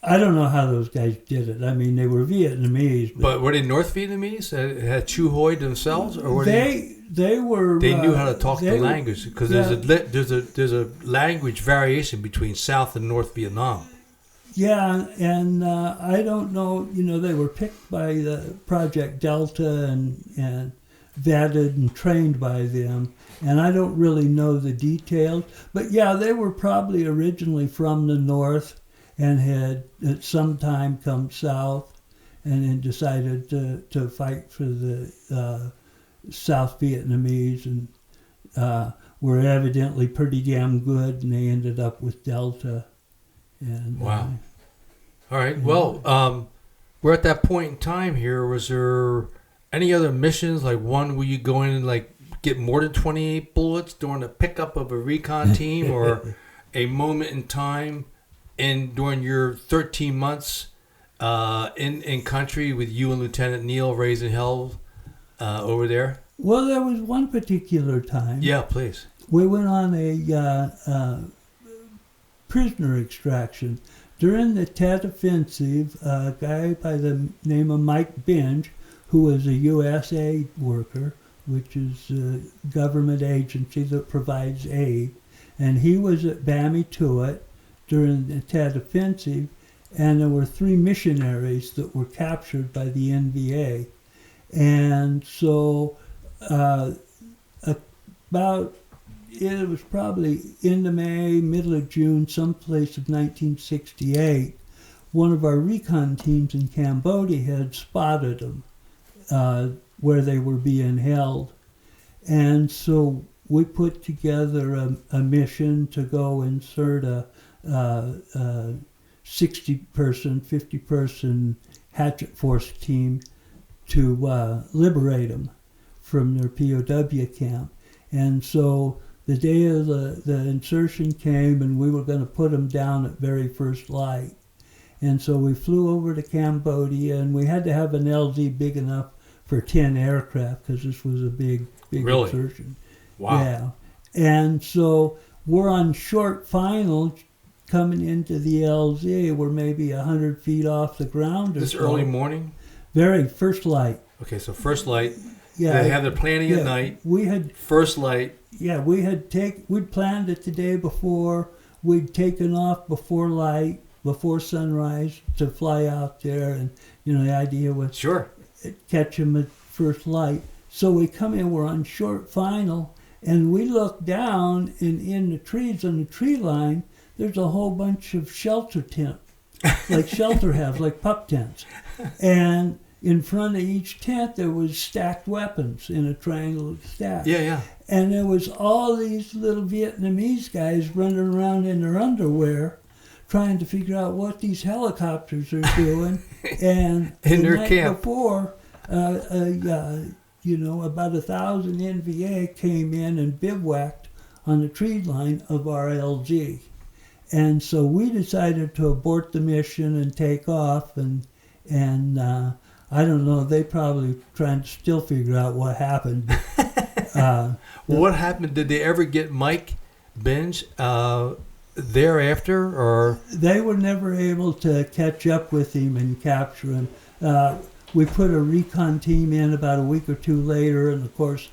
I don't know how those guys did it. I mean, they were Vietnamese. But were they North Vietnamese? Had Chuhoi themselves? Or were they were... They knew how to talk the language, because there's a language variation between South and North Vietnam. Yeah, and I don't know, they were picked by the Project Delta and vetted and trained by them. And I don't really know the details. But yeah, they were probably originally from the North and had at some time come south and then decided to fight for the South Vietnamese and were evidently pretty damn good, and they ended up with Delta. And, wow. All right. Well, we're at that point in time here. Was there any other missions, like one where you go in and like get more than 28 bullets during the pickup of a recon team, or a moment in time during your 13 months in country with you and Lieutenant Neil raising hell over there? Well, there was one particular time. Yeah, please. We went on a prisoner extraction. During the Tet Offensive, a guy by the name of Mike Binge, who was a USAID worker, which is a government agency that provides aid, and he was at Bamituit during the Tet Offensive, and there were 3 missionaries that were captured by the NVA. And so it was probably end of May, middle of June, someplace of 1968, one of our recon teams in Cambodia had spotted them where they were being held. And so we put together a mission to go insert a 60-person, 50-person hatchet force team to liberate them from their POW camp. And so the day of the insertion came, and we were going to put them down at very first light. And so we flew over to Cambodia, and we had to have an LZ big enough for 10 aircraft, because this was a big really? insertion. Wow. Yeah. And so we're on short final coming into the LZ. We're maybe 100 feet off the ground. This early morning? Very first light. Okay, so first light. Yeah. They have their planning at night. We had first light. Yeah, we'd planned it the day before. We'd taken off before light, before sunrise, to fly out there, and the idea was sure catch them at first light. So we come in, we're on short final, and we look down, and in the trees on the tree line, there's a whole bunch of shelter tents, like shelter halves, like pup tents. And in front of each tent, there was stacked weapons in a triangle stack. Yeah. And there was all these little Vietnamese guys running around in their underwear, trying to figure out what these helicopters are doing. And in their night camp before, about 1,000 NVA came in and bivouacked on the tree line of our LG. And so we decided to abort the mission and take off, and I don't know, they probably trying to still figure out what happened. What happened? Did they ever get Mike Binge thereafter, or? They were never able to catch up with him and capture him. We put a recon team in about a week or two later, and of course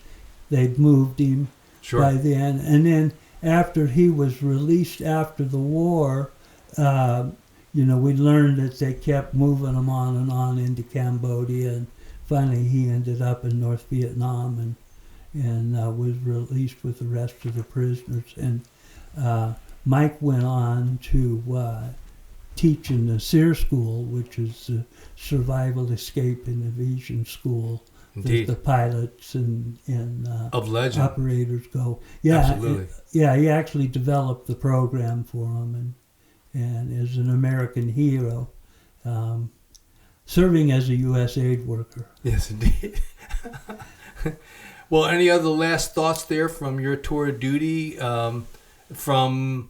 they'd moved him by then. And then after he was released after the war, we learned that they kept moving them on and on into Cambodia, and finally he ended up in North Vietnam and was released with the rest of the prisoners. And Mike went on to teach in the SEER school, which is the Survival, Escape, and Evasion School. Indeed. The pilots and of legend operators go. Yeah, absolutely. He actually developed the program for them, and is an American hero, serving as a U.S. aid worker. Yes, indeed. Well, any other last thoughts there from your tour of duty? From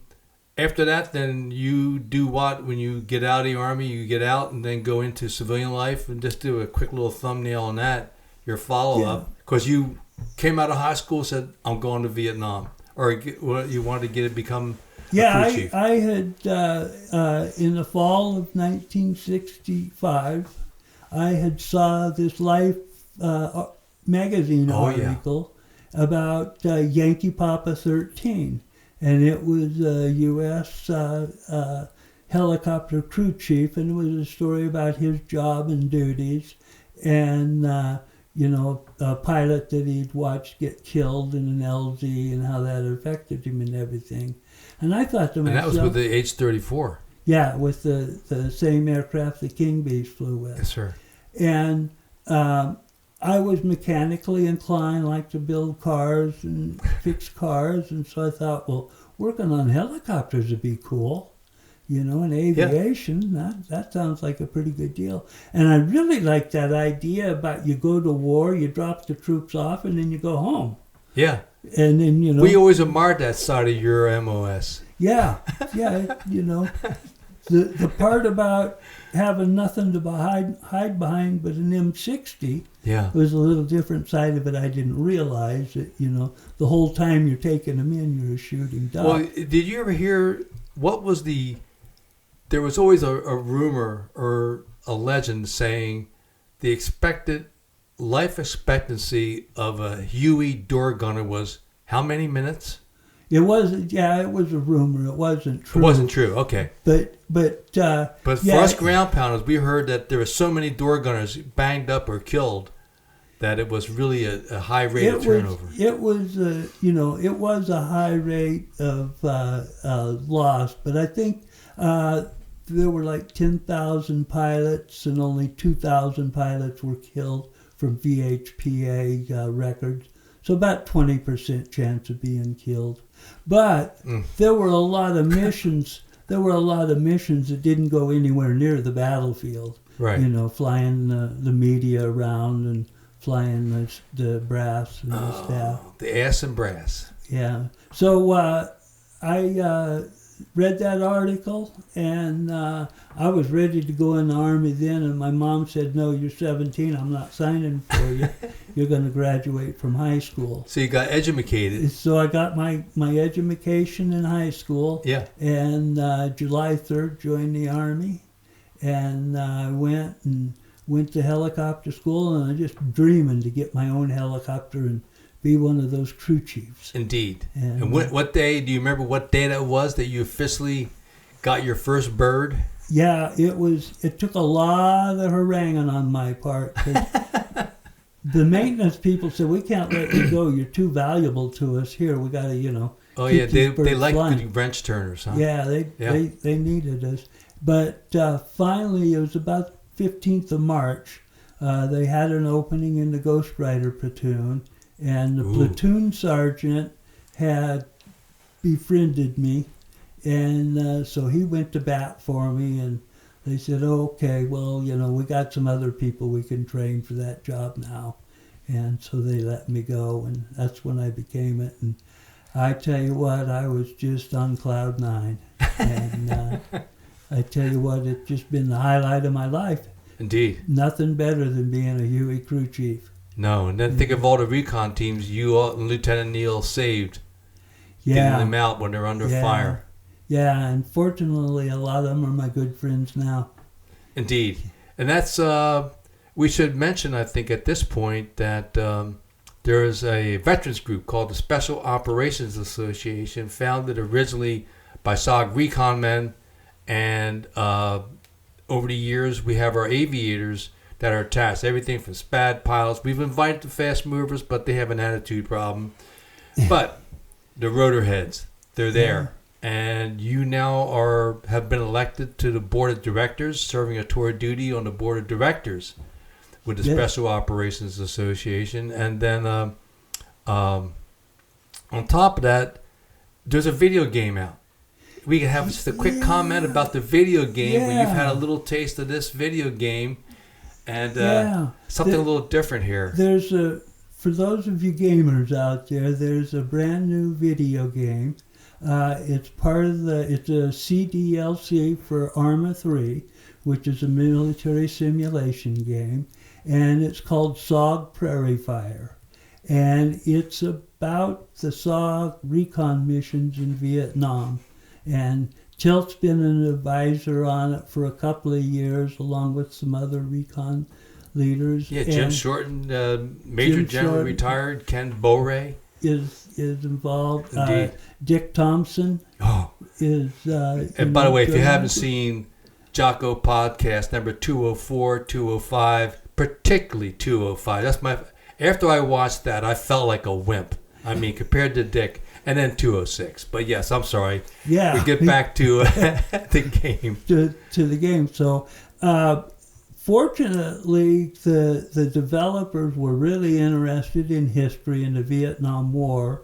after that, then you do what when you get out of the Army? You get out and then go into civilian life, and just do a quick little thumbnail on that. Your follow-up, because you came out of high school and said, I'm going to Vietnam, or you wanted to become a crew chief. I had, in the fall of 1965, I had saw this Life magazine article about Yankee Papa 13, and it was a U.S. Helicopter crew chief, and it was a story about his job and duties, and a pilot that he'd watched get killed in an LZ and how that affected him and everything. And I thought to myself... And that was with the H-34. Yeah, with the same aircraft the King Bees flew with. Yes, sir. And I was mechanically inclined, like to build cars and fix cars. And so I thought, well, working on helicopters would be cool. In aviation, that sounds like a pretty good deal. And I really like that idea about you go to war, you drop the troops off, and then you go home. Yeah. And then, We always admired that side of your MOS. Yeah, The part about having nothing to hide behind but an M60 was a little different side of it. I didn't realize that, the whole time you're taking them in, you're shooting duck. Well, did you ever hear, there was always a rumor or a legend saying the expected life expectancy of a Huey door gunner was how many minutes? It wasn't. Yeah, it was a rumor. It wasn't true. It wasn't true. Okay. But for us ground pounders, we heard that there were so many door gunners banged up or killed that it was really a high rate of turnover. It was it was a high rate of loss, but I think there were like 10,000 pilots, and only 2,000 pilots were killed from VHPA records. So about 20% chance of being killed. But there were a lot of missions. There were a lot of missions that didn't go anywhere near the battlefield. Right. Flying the media around and flying the brass and the staff. The ass and brass. Yeah. So I read that article, and I was ready to go in the Army then, and my mom said, no, you're 17, I'm not signing for you. You're going to graduate from high school. So you got educated. So I got my education in high school. Yeah. And July 3rd, joined the Army, and I went to helicopter school, and I just dreaming to get my own helicopter and be one of those crew chiefs. Indeed. And what day, do you remember what day that was that you officially got your first bird? Yeah, it took a lot of haranguing on my part. The maintenance people said, we can't let you go. You're too valuable to us here. We got to, Oh, yeah, they like flying. good wrench turners, huh? Yeah, they needed us. But finally, it was about 15th of March. They had an opening in the Ghost Rider platoon. And the platoon sergeant had befriended me, and so he went to bat for me, and they said, okay, well, we got some other people we can train for that job now. And so they let me go, and that's when I became it. And I tell you what, I was just on cloud nine. And I tell you what, it's just been the highlight of my life. Indeed. Nothing better than being a Huey crew chief. No, and then think of all the recon teams you and Lieutenant Neal saved, getting them out when they're under fire. Yeah, and fortunately, a lot of them are my good friends now. Indeed. And that's, we should mention, I think, at this point, that there is a veterans group called the Special Operations Association, founded originally by SOG recon men And over the years, we have our aviators that are attached. Everything from SPAD pilots. We've invited the fast movers, but they have an attitude problem. But the Rotorheads, they're there. And you now have been elected to the board of directors, serving a tour of duty on the board of directors with the Special Operations Association. And then on top of that, there's a video game out. We can have just a quick comment about the video game where you've had a little taste of this video game and something a little different here. For those of you gamers out there, there's a brand new video game. It's a CDLC for Arma 3, which is a military simulation game, and it's called SOG Prairie Fire. And it's about the SOG recon missions in Vietnam. And Tilt's been an advisor on it for a couple of years, along with some other recon leaders. Yeah, Jim Shorten, Major General retired, Ken Bowray is involved. Indeed. Dick Thompson is. And by the way, if you haven't seen Jocko podcast number 204, 205, particularly 205, after I watched that, I felt like a wimp. I mean, compared to Dick. And then 206. But yes, I'm sorry. Yeah. We get back to the game. To the game. So, fortunately, the developers were really interested in history and the Vietnam War,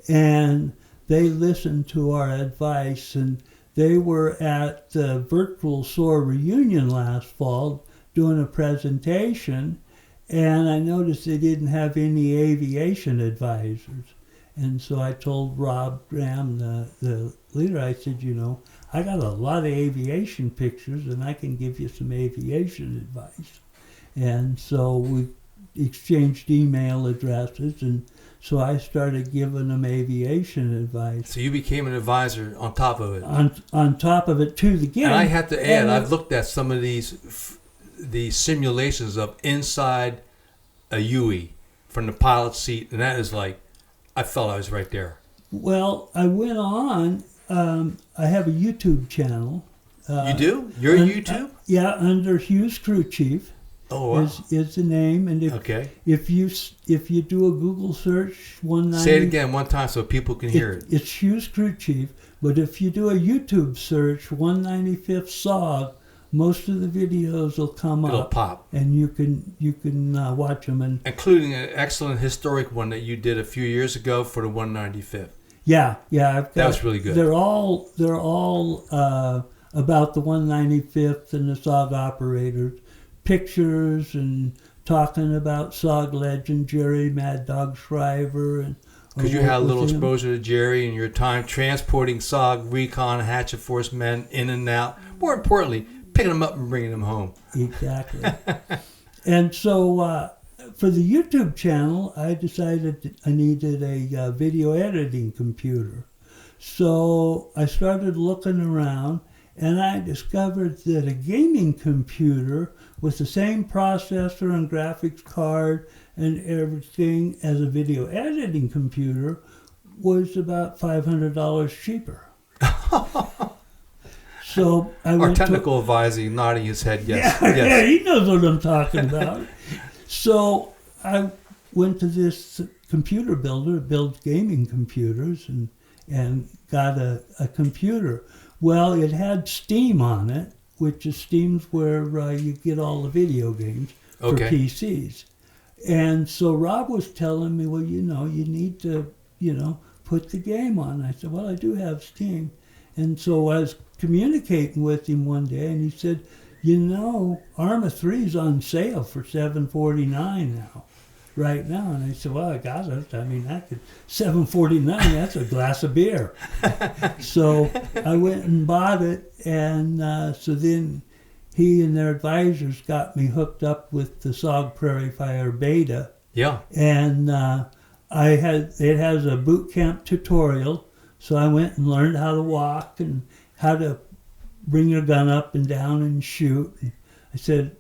and they listened to our advice. And they were at the virtual SOAR reunion last fall doing a presentation, and I noticed they didn't have any aviation advisors. And so I told Rob Graham, the leader, I said, I got a lot of aviation pictures and I can give you some aviation advice. And so we exchanged email addresses, and so I started giving them aviation advice. So you became an advisor on top of it. On top of it to the game. And I have to add, I've looked at some of these simulations of inside a Huey from the pilot's seat, and that is like, I felt I was right there. Well, I went on. I have a YouTube channel. You do? You're on YouTube? Yeah, under Hugh's Crew Chief. Oh, wow. is the name. And if you do a Google search, 190. Say it again one time so people can hear it. It's Hugh's Crew Chief. But if you do a YouTube search, 195th SOG, most of the videos will come up. It'll pop. And you can watch them. Including an excellent historic one that you did a few years ago for the 195th. Yeah. That was really good. They're all about the 195th and the SOG operators. Pictures and talking about SOG legend Jerry Mad Dog Shriver. Because you had a little exposure to Jerry and your time transporting SOG recon Hatchet Force men in and out. More importantly, picking them up and bringing them home. Exactly. And so for the YouTube channel, I decided I needed a video editing computer. So I started looking around, and I discovered that a gaming computer with the same processor and graphics card and everything as a video editing computer was about $500 cheaper. So our technical advisor nodding his head, yes. Yeah, he knows what I'm talking about. So I went to this computer builder that builds gaming computers and got a computer. Well, it had Steam on it, which is Steam's where you get all the video games for PCs. And so Rob was telling me, well, you need to, put the game on. I said, well, I do have Steam. And so I was communicating with him one day, and he said, Arma 3 is on sale for $749 now, right now. And I said, well, I got it. I mean, $749, that's a glass of beer. So I went and bought it, and so then he and their advisors got me hooked up with the SOG Prairie Fire beta. Yeah. And it has a boot camp tutorial, so I went and learned how to walk and how to bring your gun up and down and shoot. And I said,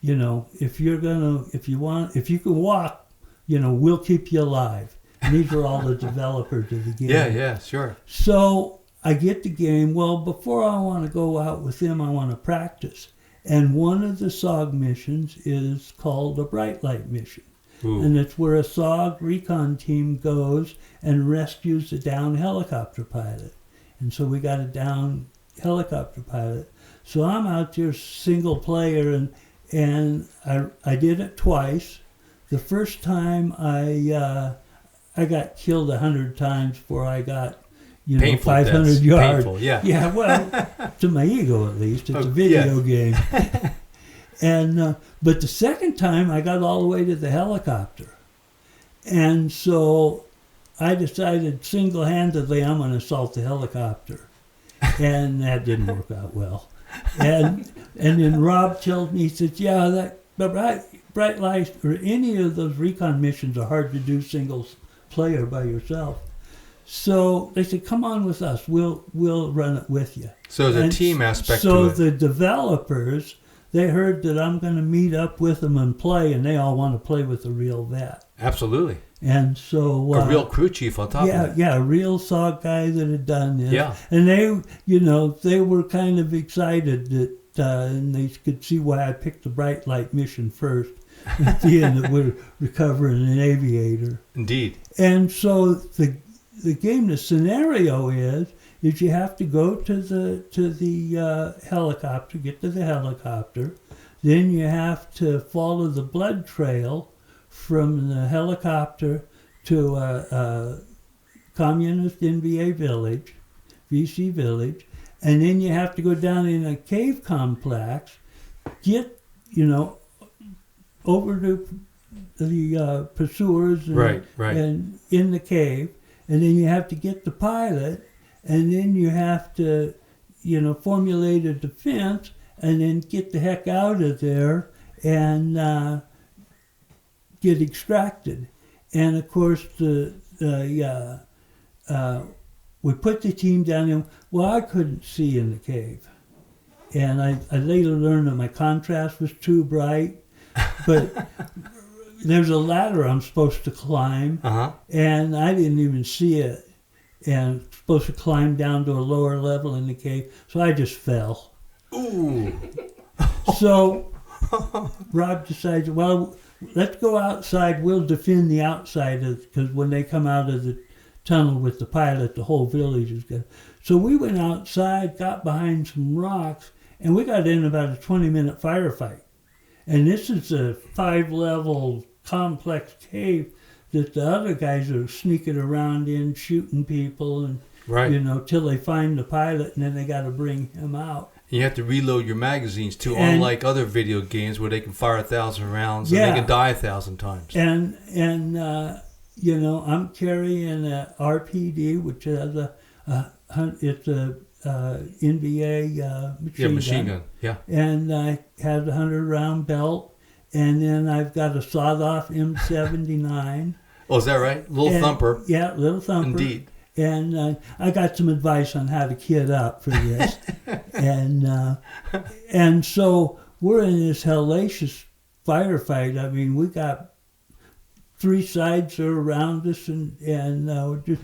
if you can walk, we'll keep you alive. And these were all the developers of the game. Yeah, sure. So I get the game. Well, before I want to go out with them, I want to practice. And one of the SOG missions is called a bright light mission. Ooh. And it's where a SOG recon team goes and rescues a downed helicopter pilot. And so we got a downed helicopter pilot. So I'm out there single player, and I did it twice. The first time I got killed 100 times before I got, Painful 500 deaths. yards. Painful, yeah. Yeah, well, to my ego at least. It's a video game. And but the second time I got all the way to the helicopter. And so I decided single-handedly I'm going to assault the helicopter. And that didn't work out well. And then Rob told me, he said, yeah, that bright lights or any of those recon missions are hard to do single player by yourself. So they said, come on with us. We'll run it with you. So there's a team aspect to So it. the developers, they heard that I'm going to meet up with them and play, and they all want to play with a real vet. Absolutely. And so a real crew chief on top of it. Yeah, a real SOG guy that had done this. Yeah. And they were kind of excited that, and they could see why I picked the bright light mission first. At the end, that we're recovering an aviator. Indeed. And so the game, the scenario is you have to go to the helicopter, get to the helicopter, then you have to follow the blood trail from the helicopter to a communist NVA village, VC village, and then you have to go down in a cave complex, get, over to the pursuers right. and in the cave, and then you have to get the pilot, and then you have to, formulate a defense, and then get the heck out of there and get extracted. And of course, we put the team down there. Well, I couldn't see in the cave, and I later learned that my contrast was too bright. But there's a ladder I'm supposed to climb, and I didn't even see it. And I'm supposed to climb down to a lower level in the cave, so I just fell. Ooh. So Rob decides, well, let's go outside. We'll defend the outside, because when they come out of the tunnel with the pilot, the whole village is good. So we went outside, got behind some rocks, and we got in about a 20-minute firefight. And this is a 5-level complex cave that the other guys are sneaking around in, shooting people, and till they find the pilot, and then they got to bring him out. You have to reload your magazines too, unlike other video games where they can fire 1,000 rounds and they can die 1,000 times. And I'm carrying a RPD, which has it's a NVA machine gun. Yeah. And I have a 100-round belt, and then I've got a sawed-off M79. Oh, is that right? Little thumper. Yeah, little thumper. Indeed. And I got some advice on how to kit up for this. and so we're in this hellacious firefight. I mean, we got 3 sides are around us, and we're just,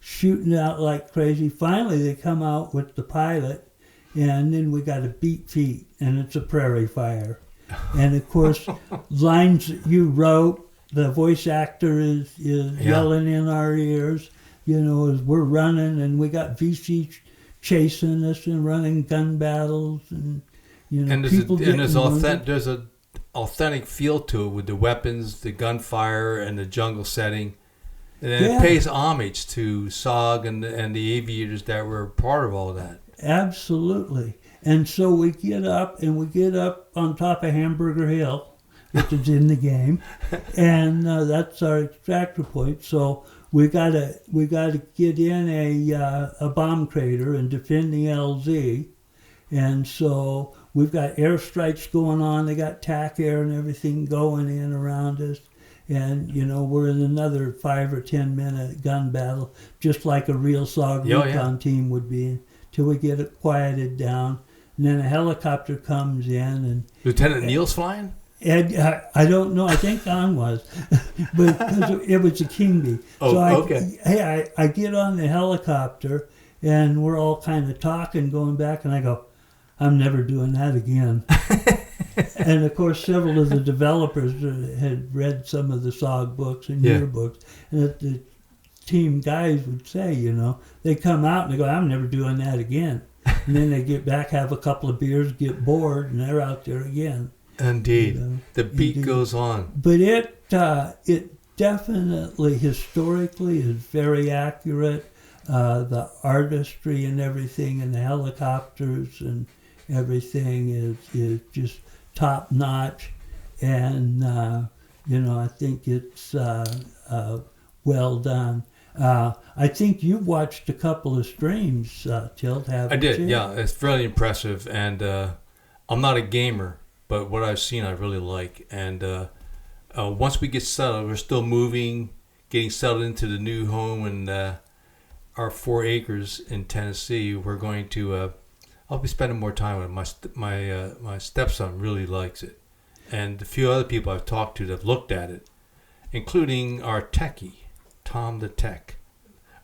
shooting out like crazy. Finally, they come out with the pilot, and then we got a beat feet, and it's a prairie fire. And of course, lines that you wrote, the voice actor is yelling in our ears, as we're running, and we got VC chasing us and running gun battles, and people getting wounded. There's an authentic feel to it with the weapons, the gunfire, and the jungle setting. And it pays homage to SOG and the aviators that were part of all that. Absolutely. And so we get up on top of Hamburger Hill, which is in the game, and that's our extractor point. So we gotta get in a bomb crater and defend the LZ. And so we've got airstrikes going on. They got TAC air and everything going in around us. And, we're in another 5 or 10 minute gun battle, just like a real SOG recon team would be, until we get it quieted down. And then a helicopter comes in. And Lieutenant Neil's flying? I don't know. I think Don was. But it was a King Bee. Oh, so okay. I get on the helicopter, And we're all kind of talking, going back, and I go, I'm never doing that again. And of course, several of the developers had read some of the SOG books and yearbooks, and the team guys would say, you know, they come out and they go, I'm never doing that again. And then they get back, have a couple of beers, get bored, and they're out there again. Indeed. You know? The beat goes on. But it definitely, historically, is very accurate. The artistry and everything, and the helicopters and everything is just top notch. And, you know, I think it's well done. I think you've watched a couple of streams, Tilt, haven't you? I did, yeah. It's fairly impressive. And I'm not a gamer, but what I've seen I really like. And once we get settled, we're still moving, getting settled into the new home and our 4 acres in Tennessee. We're going to, I'll be spending more time with it. My stepson really likes it. And a few other people I've talked to that have looked at it, including our techie, Tom the Tech,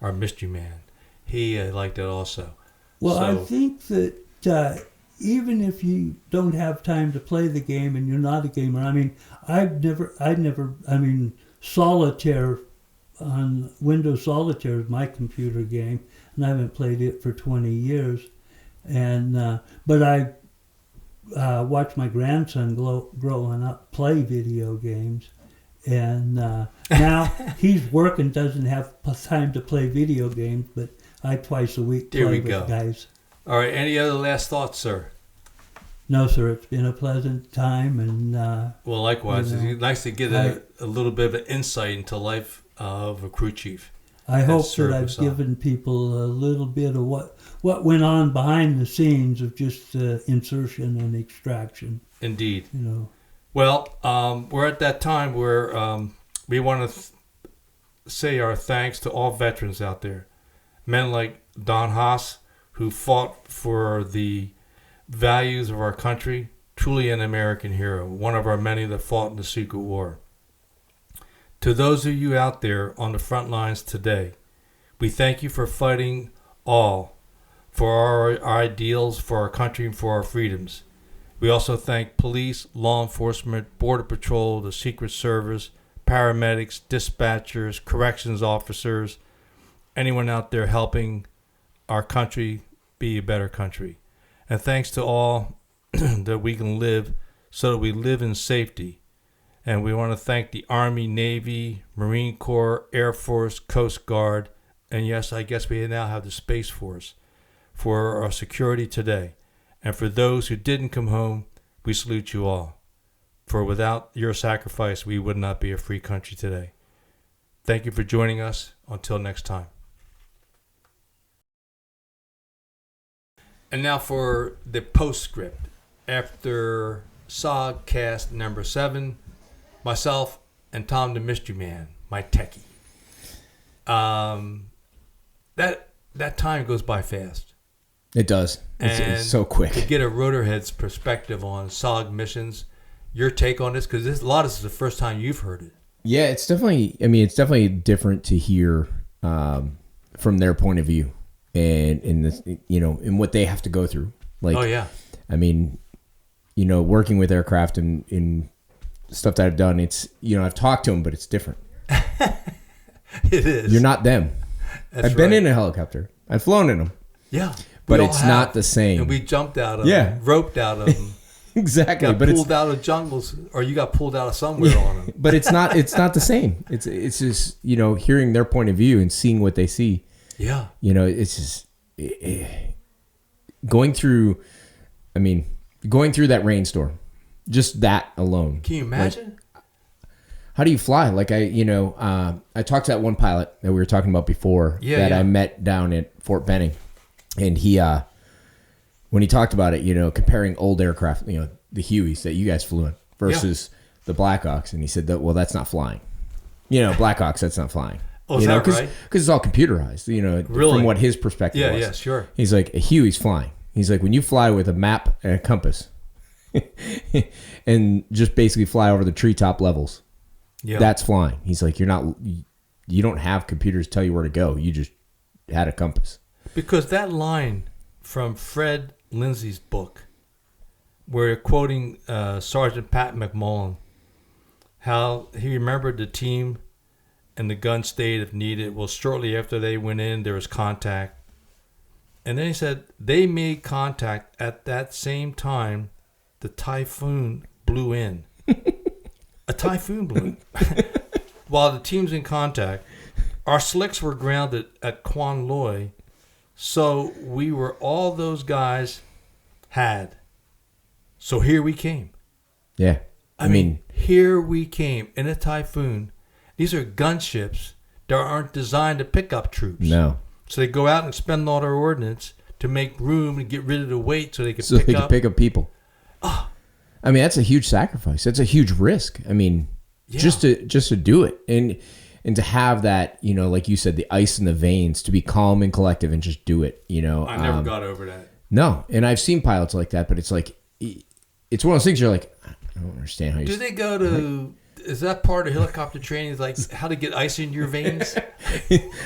our mystery man. He liked it also. Well, I think that even if you don't have time to play the game and you're not a gamer, I mean, I mean, Solitaire on Windows Solitaire is my computer game, and I haven't played it for 20 years. And but I watched my grandson growing up play video games. And now he's working, doesn't have time to play video games, but I twice a week play with guys. All right, any other last thoughts, sir? No, sir, it's been a pleasant time. And well, likewise. You know, it's nice to get a little bit of an insight into life of a crew chief. I hope that I've given people a little bit of what went on behind the scenes of just insertion and extraction. Indeed. You know. Well, we're at that time where we want to say our thanks to all veterans out there. Men like Don Haas, who fought for the values of our country, truly an American hero, one of our many that fought in the Secret War. To those of you out there on the front lines today, we thank you for fighting all for our ideals, for our country, and for our freedoms. We also thank police, law enforcement, border patrol, the Secret Service, paramedics, dispatchers, corrections officers, anyone out there helping our country be a better country. And thanks to all that we can live so that we live in safety. And we want to thank the Army, Navy, Marine Corps, Air Force, Coast Guard, and yes, I guess we now have the Space Force for our security today. And for those who didn't come home, we salute you all. For without your sacrifice, we would not be a free country today. Thank you for joining us. Until next time. And now for the postscript. After SOGcast number 7, myself and Tom the Mystery Man, my techie. That time goes by fast. It does. It's so quick. To get a Rotorhead's perspective on SOG missions, your take on this, because a lot of this is the first time you've heard it. Yeah, it's definitely different to hear from their point of view, and in this, in what they have to go through. Like, oh yeah. I mean, working with aircraft and in stuff that I've done, it's I've talked to them, but it's different. It is. You're not them. That's I've been in a helicopter. I've flown in them. Yeah. But it's not the same. And we jumped out of them, roped out of them. Exactly. Got pulled out of jungles, or you got pulled out of somewhere on them. But it's not the same. It's just, hearing their point of view and seeing what they see. Yeah. It's just going through that rainstorm, just that alone. Can you imagine? How do you fly? Like I talked to that one pilot that we were talking about before I met down at Fort Benning. And he, when he talked about it, comparing old aircraft, the Hueys that you guys flew in versus the Blackhawks, and he said that, well, that's not flying. Blackhawks, that's not flying. Oh, is that right? Because it's all computerized, really? From what his perspective was. Yeah, sure. He's like, a Huey's flying. He's like, when you fly with a map and a compass and just basically fly over the treetop levels, that's flying. He's like, you don't have computers tell you where to go. You just had a compass. Because that line from Fred Lindsay's book, where they're quoting Sergeant Pat McMullen, how he remembered the team and the gun stayed if needed. Well, shortly after they went in, there was contact. And then he said they made contact at that same time the typhoon blew in. A typhoon blew in. While the team's in contact, our slicks were grounded at Quan Loy, so we were all those guys had. So here we came. Yeah. I mean, here we came in a typhoon. These are gunships that aren't designed to pick up troops. No. So they go out and spend all their ordnance to make room and get rid of the weight so they can pick up people. Oh. I mean, that's a huge sacrifice. That's a huge risk. I mean, just to do it and to have that, you know, like you said, the ice in the veins, to be calm and collective and just do it, you know. I never got over that. No, and I've seen pilots like that, but it's like, it's one of those things you're like, I don't understand how you... Do they go to... Is that part of helicopter training? Like how to get ice in your veins?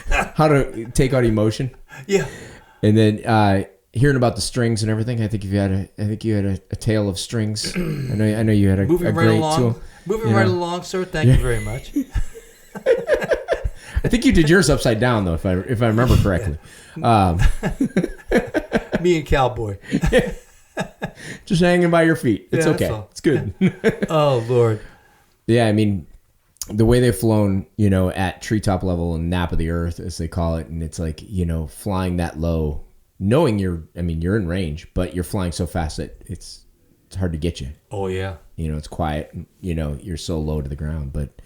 How to take out emotion? Yeah. And then hearing about the strings and everything. I think you had a tale of strings. I know you had a great tool. Moving right along, sir. Thank you very much. I think you did yours upside down though, if I remember correctly. Me and Cowboy. Just hanging by your feet. It's okay. It's good. Oh Lord. Yeah, I mean, the way they've flown, you know, at treetop level and nap of the earth, as they call it, and it's like, you know, flying that low, knowing you're in range, but you're flying so fast that it's hard to get you. Oh, yeah. You know, it's quiet, you know, you're so low to the ground. But,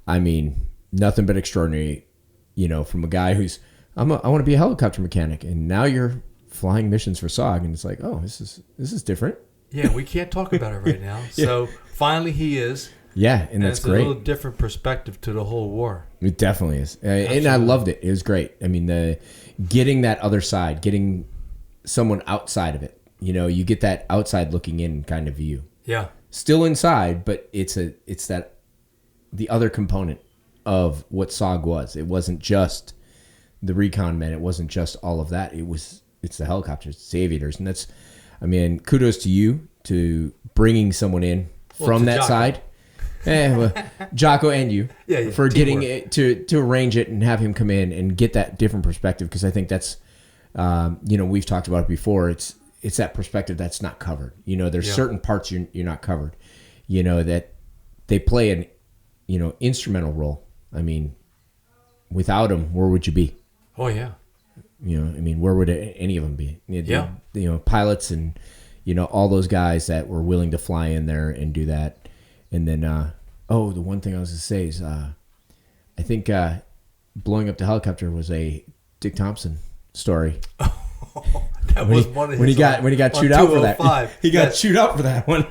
I mean, nothing but extraordinary, you know, from a guy who's, I want to be a helicopter mechanic, and now you're flying missions for SOG, and it's like, oh, this is different. Yeah, we can't talk about it right now. Yeah. So, finally he is. Yeah, and that's great. It's a little different perspective to the whole war. It definitely is. And I loved it. It was great. I mean, getting that other side, getting someone outside of it. You know, you get that outside looking in kind of view. Yeah. Still inside, but it's that the other component of what SOG was. It wasn't just the recon men. It wasn't just all of that. It's the helicopters, it's the aviators. And that's, I mean, kudos to you to bringing someone in from that Jocko. side. Jocko and you for getting it to arrange it and have him come in and get that different perspective, because I think that's you know, we've talked about it before. It's that perspective that's not covered. You know, there's certain parts you're not covered. You know, that they play an, you know, instrumental role. I mean, without them, where would you be? Oh yeah. You know, I mean, where would any of them be? Yeah. You know, pilots and, you know, all those guys that were willing to fly in there and do that. And then, the one thing I was going to say is, I think blowing up the helicopter was a Dick Thompson story. Oh, that was one of his. When he got chewed out for that. He got chewed out for that one.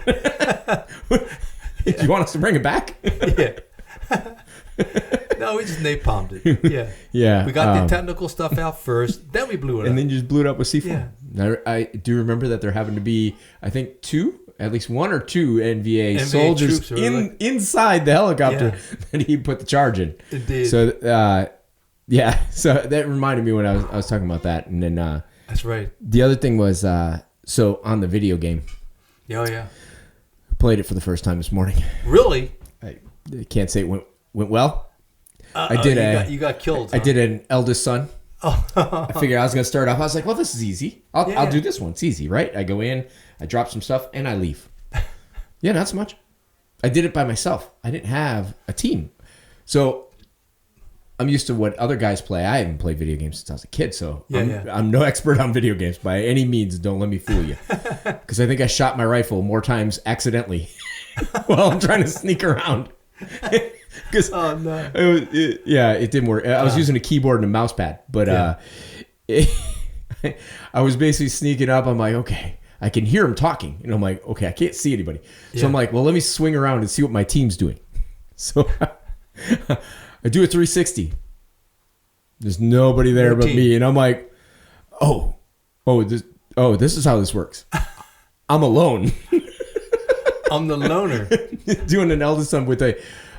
Do you want us to bring it back? Yeah. No, we just napalmed it. Yeah. Yeah. We got the technical stuff out first, then we blew it up. And then you just blew it up with C4. Yeah. Now, I do remember that there happened to be, I think, at least one or two NVA soldiers inside the helicopter that he put the charge in. Indeed. So, so that reminded me when I was talking about that. And then that's right. The other thing was, so on the video game. Oh, yeah. I played it for the first time this morning. Really? I can't say it went well. You got killed. I did an eldest son. Oh. I figured I was going to start off. I was like, well, this is easy. I'll do this one. It's easy, right? I go in, I drop some stuff, and I leave. Yeah, not so much. I did it by myself. I didn't have a team. So I'm used to what other guys play. I haven't played video games since I was a kid, so I'm no expert on video games by any means. Don't let me fool you. Because I think I shot my rifle more times accidentally while I'm trying to sneak around. Oh no! It didn't work. I was using a keyboard and a mouse pad, but I was basically sneaking up. I'm like, okay, I can hear him talking, and I'm like, okay, I can't see anybody. So I'm like, well, let me swing around and see what my team's doing. So I do a 360. There's nobody there but me, and I'm like, this is how this works. I'm alone. I'm the loner. Doing an eldest son with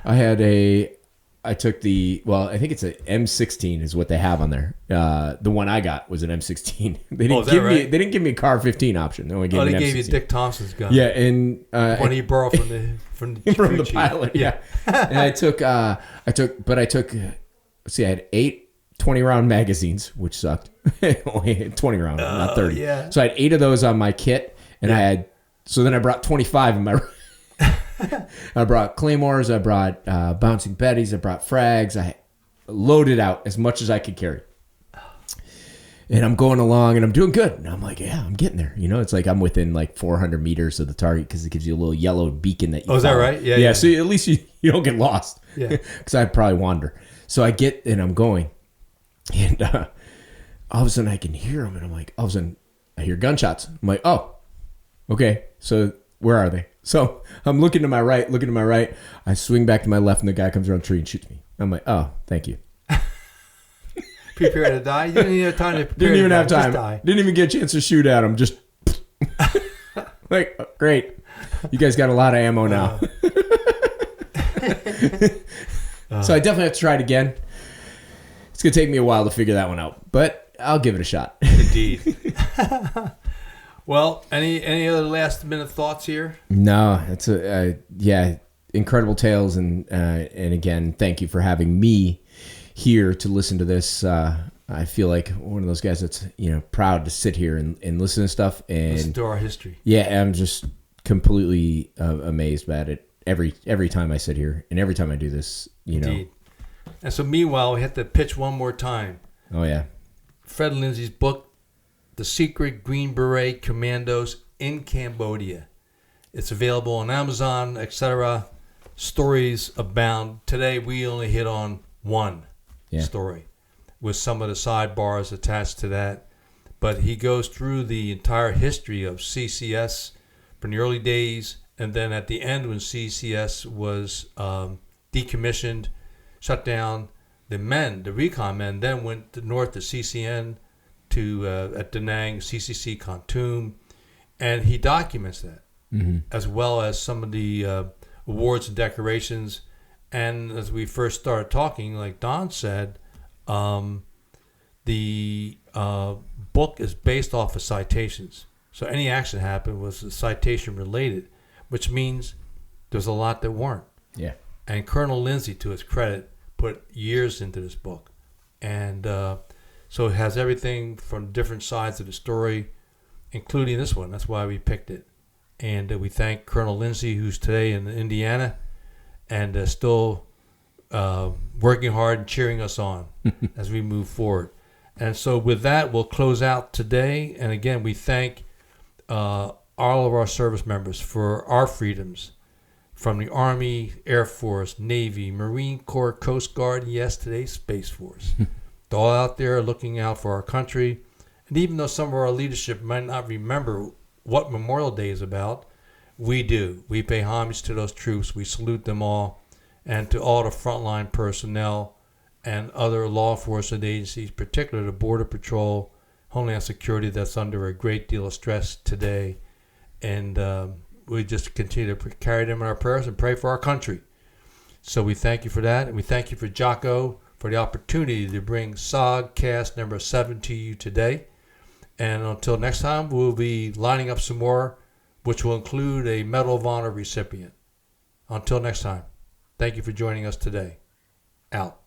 I I took I think it's an M16 is what they have on there. The one I got was an M16. They didn't give me a Car 15 option. They only gave me an M16. They gave you Dick Thompson's gun. Yeah, and when he borrowed from the pilot. Yeah, and I took. Let's see, I had 8 20-round magazines, which sucked. Only 20 round, not 30. Yeah. So I had 8 of those on my kit, and then I brought 25 in my. I brought claymores, I brought bouncing betties, I brought frags. I loaded out as much as I could carry. And I'm going along and I'm doing good. And I'm like, yeah, I'm getting there. It's like I'm within like 400 meters of the target because it gives you a little yellow beacon that you is that right? Yeah. So at least you don't get lost. Yeah. Because I'd probably wander. So I get and I'm going. And all of a sudden I can hear them. And I'm like, all of a sudden I hear gunshots. I'm like, oh, okay. So where are they? So I'm looking to my right. I swing back to my left, and the guy comes around the tree and shoots me. I'm like, oh, thank you. Prepare to die? You didn't even have time to prepare. Didn't even have time. Didn't even get a chance to shoot at him. Just like, oh, great. You guys got a lot of ammo now. So I definitely have to try it again. It's going to take me a while to figure that one out, but I'll give it a shot. Indeed. Well, any other last minute thoughts here? No, it's incredible tales, and again, thank you for having me here to listen to this. I feel like one of those guys that's proud to sit here and listen to stuff and listen to our history. Yeah, I'm just completely amazed at it every time I sit here and every time I do this. Indeed. And so, meanwhile, we have to pitch one more time. Oh yeah, Fred Lindsay's book, The Secret Green Beret Commandos in Cambodia. It's available on Amazon, etc. Stories abound. Today we only hit on one story with some of the sidebars attached to that. But he goes through the entire history of CCS from the early days, and then at the end when CCS was decommissioned, shut down, the recon men then went north to CCN, at Da Nang, CCC Khartoum, and he documents that, as well as some of the awards and decorations. And as we first started talking, like Don said, the book is based off of citations. So any action happened was citation related, which means there's a lot that weren't. Yeah. And Colonel Lindsay, to his credit, put years into this book. And so it has everything from different sides of the story, including this one. That's why we picked it. And we thank Colonel Lindsay, who's today in Indiana and still working hard and cheering us on as we move forward. And so with that, we'll close out today. And again, we thank all of our service members for our freedoms, from the Army, Air Force, Navy, Marine Corps, Coast Guard, and yes, today's Space Force. They're all out there looking out for our country. And even though some of our leadership might not remember what Memorial Day is about, we do. We pay homage to those troops. We salute them all. And to all the frontline personnel and other law enforcement agencies, particularly the Border Patrol, Homeland Security, that's under a great deal of stress today. And we just continue to carry them in our prayers and pray for our country. So we thank you for that. And we thank you for Jocko for the opportunity to bring SOGCast number 7 to you today. And until next time, we'll be lining up some more, which will include a Medal of Honor recipient. Until next time, thank you for joining us today. Out.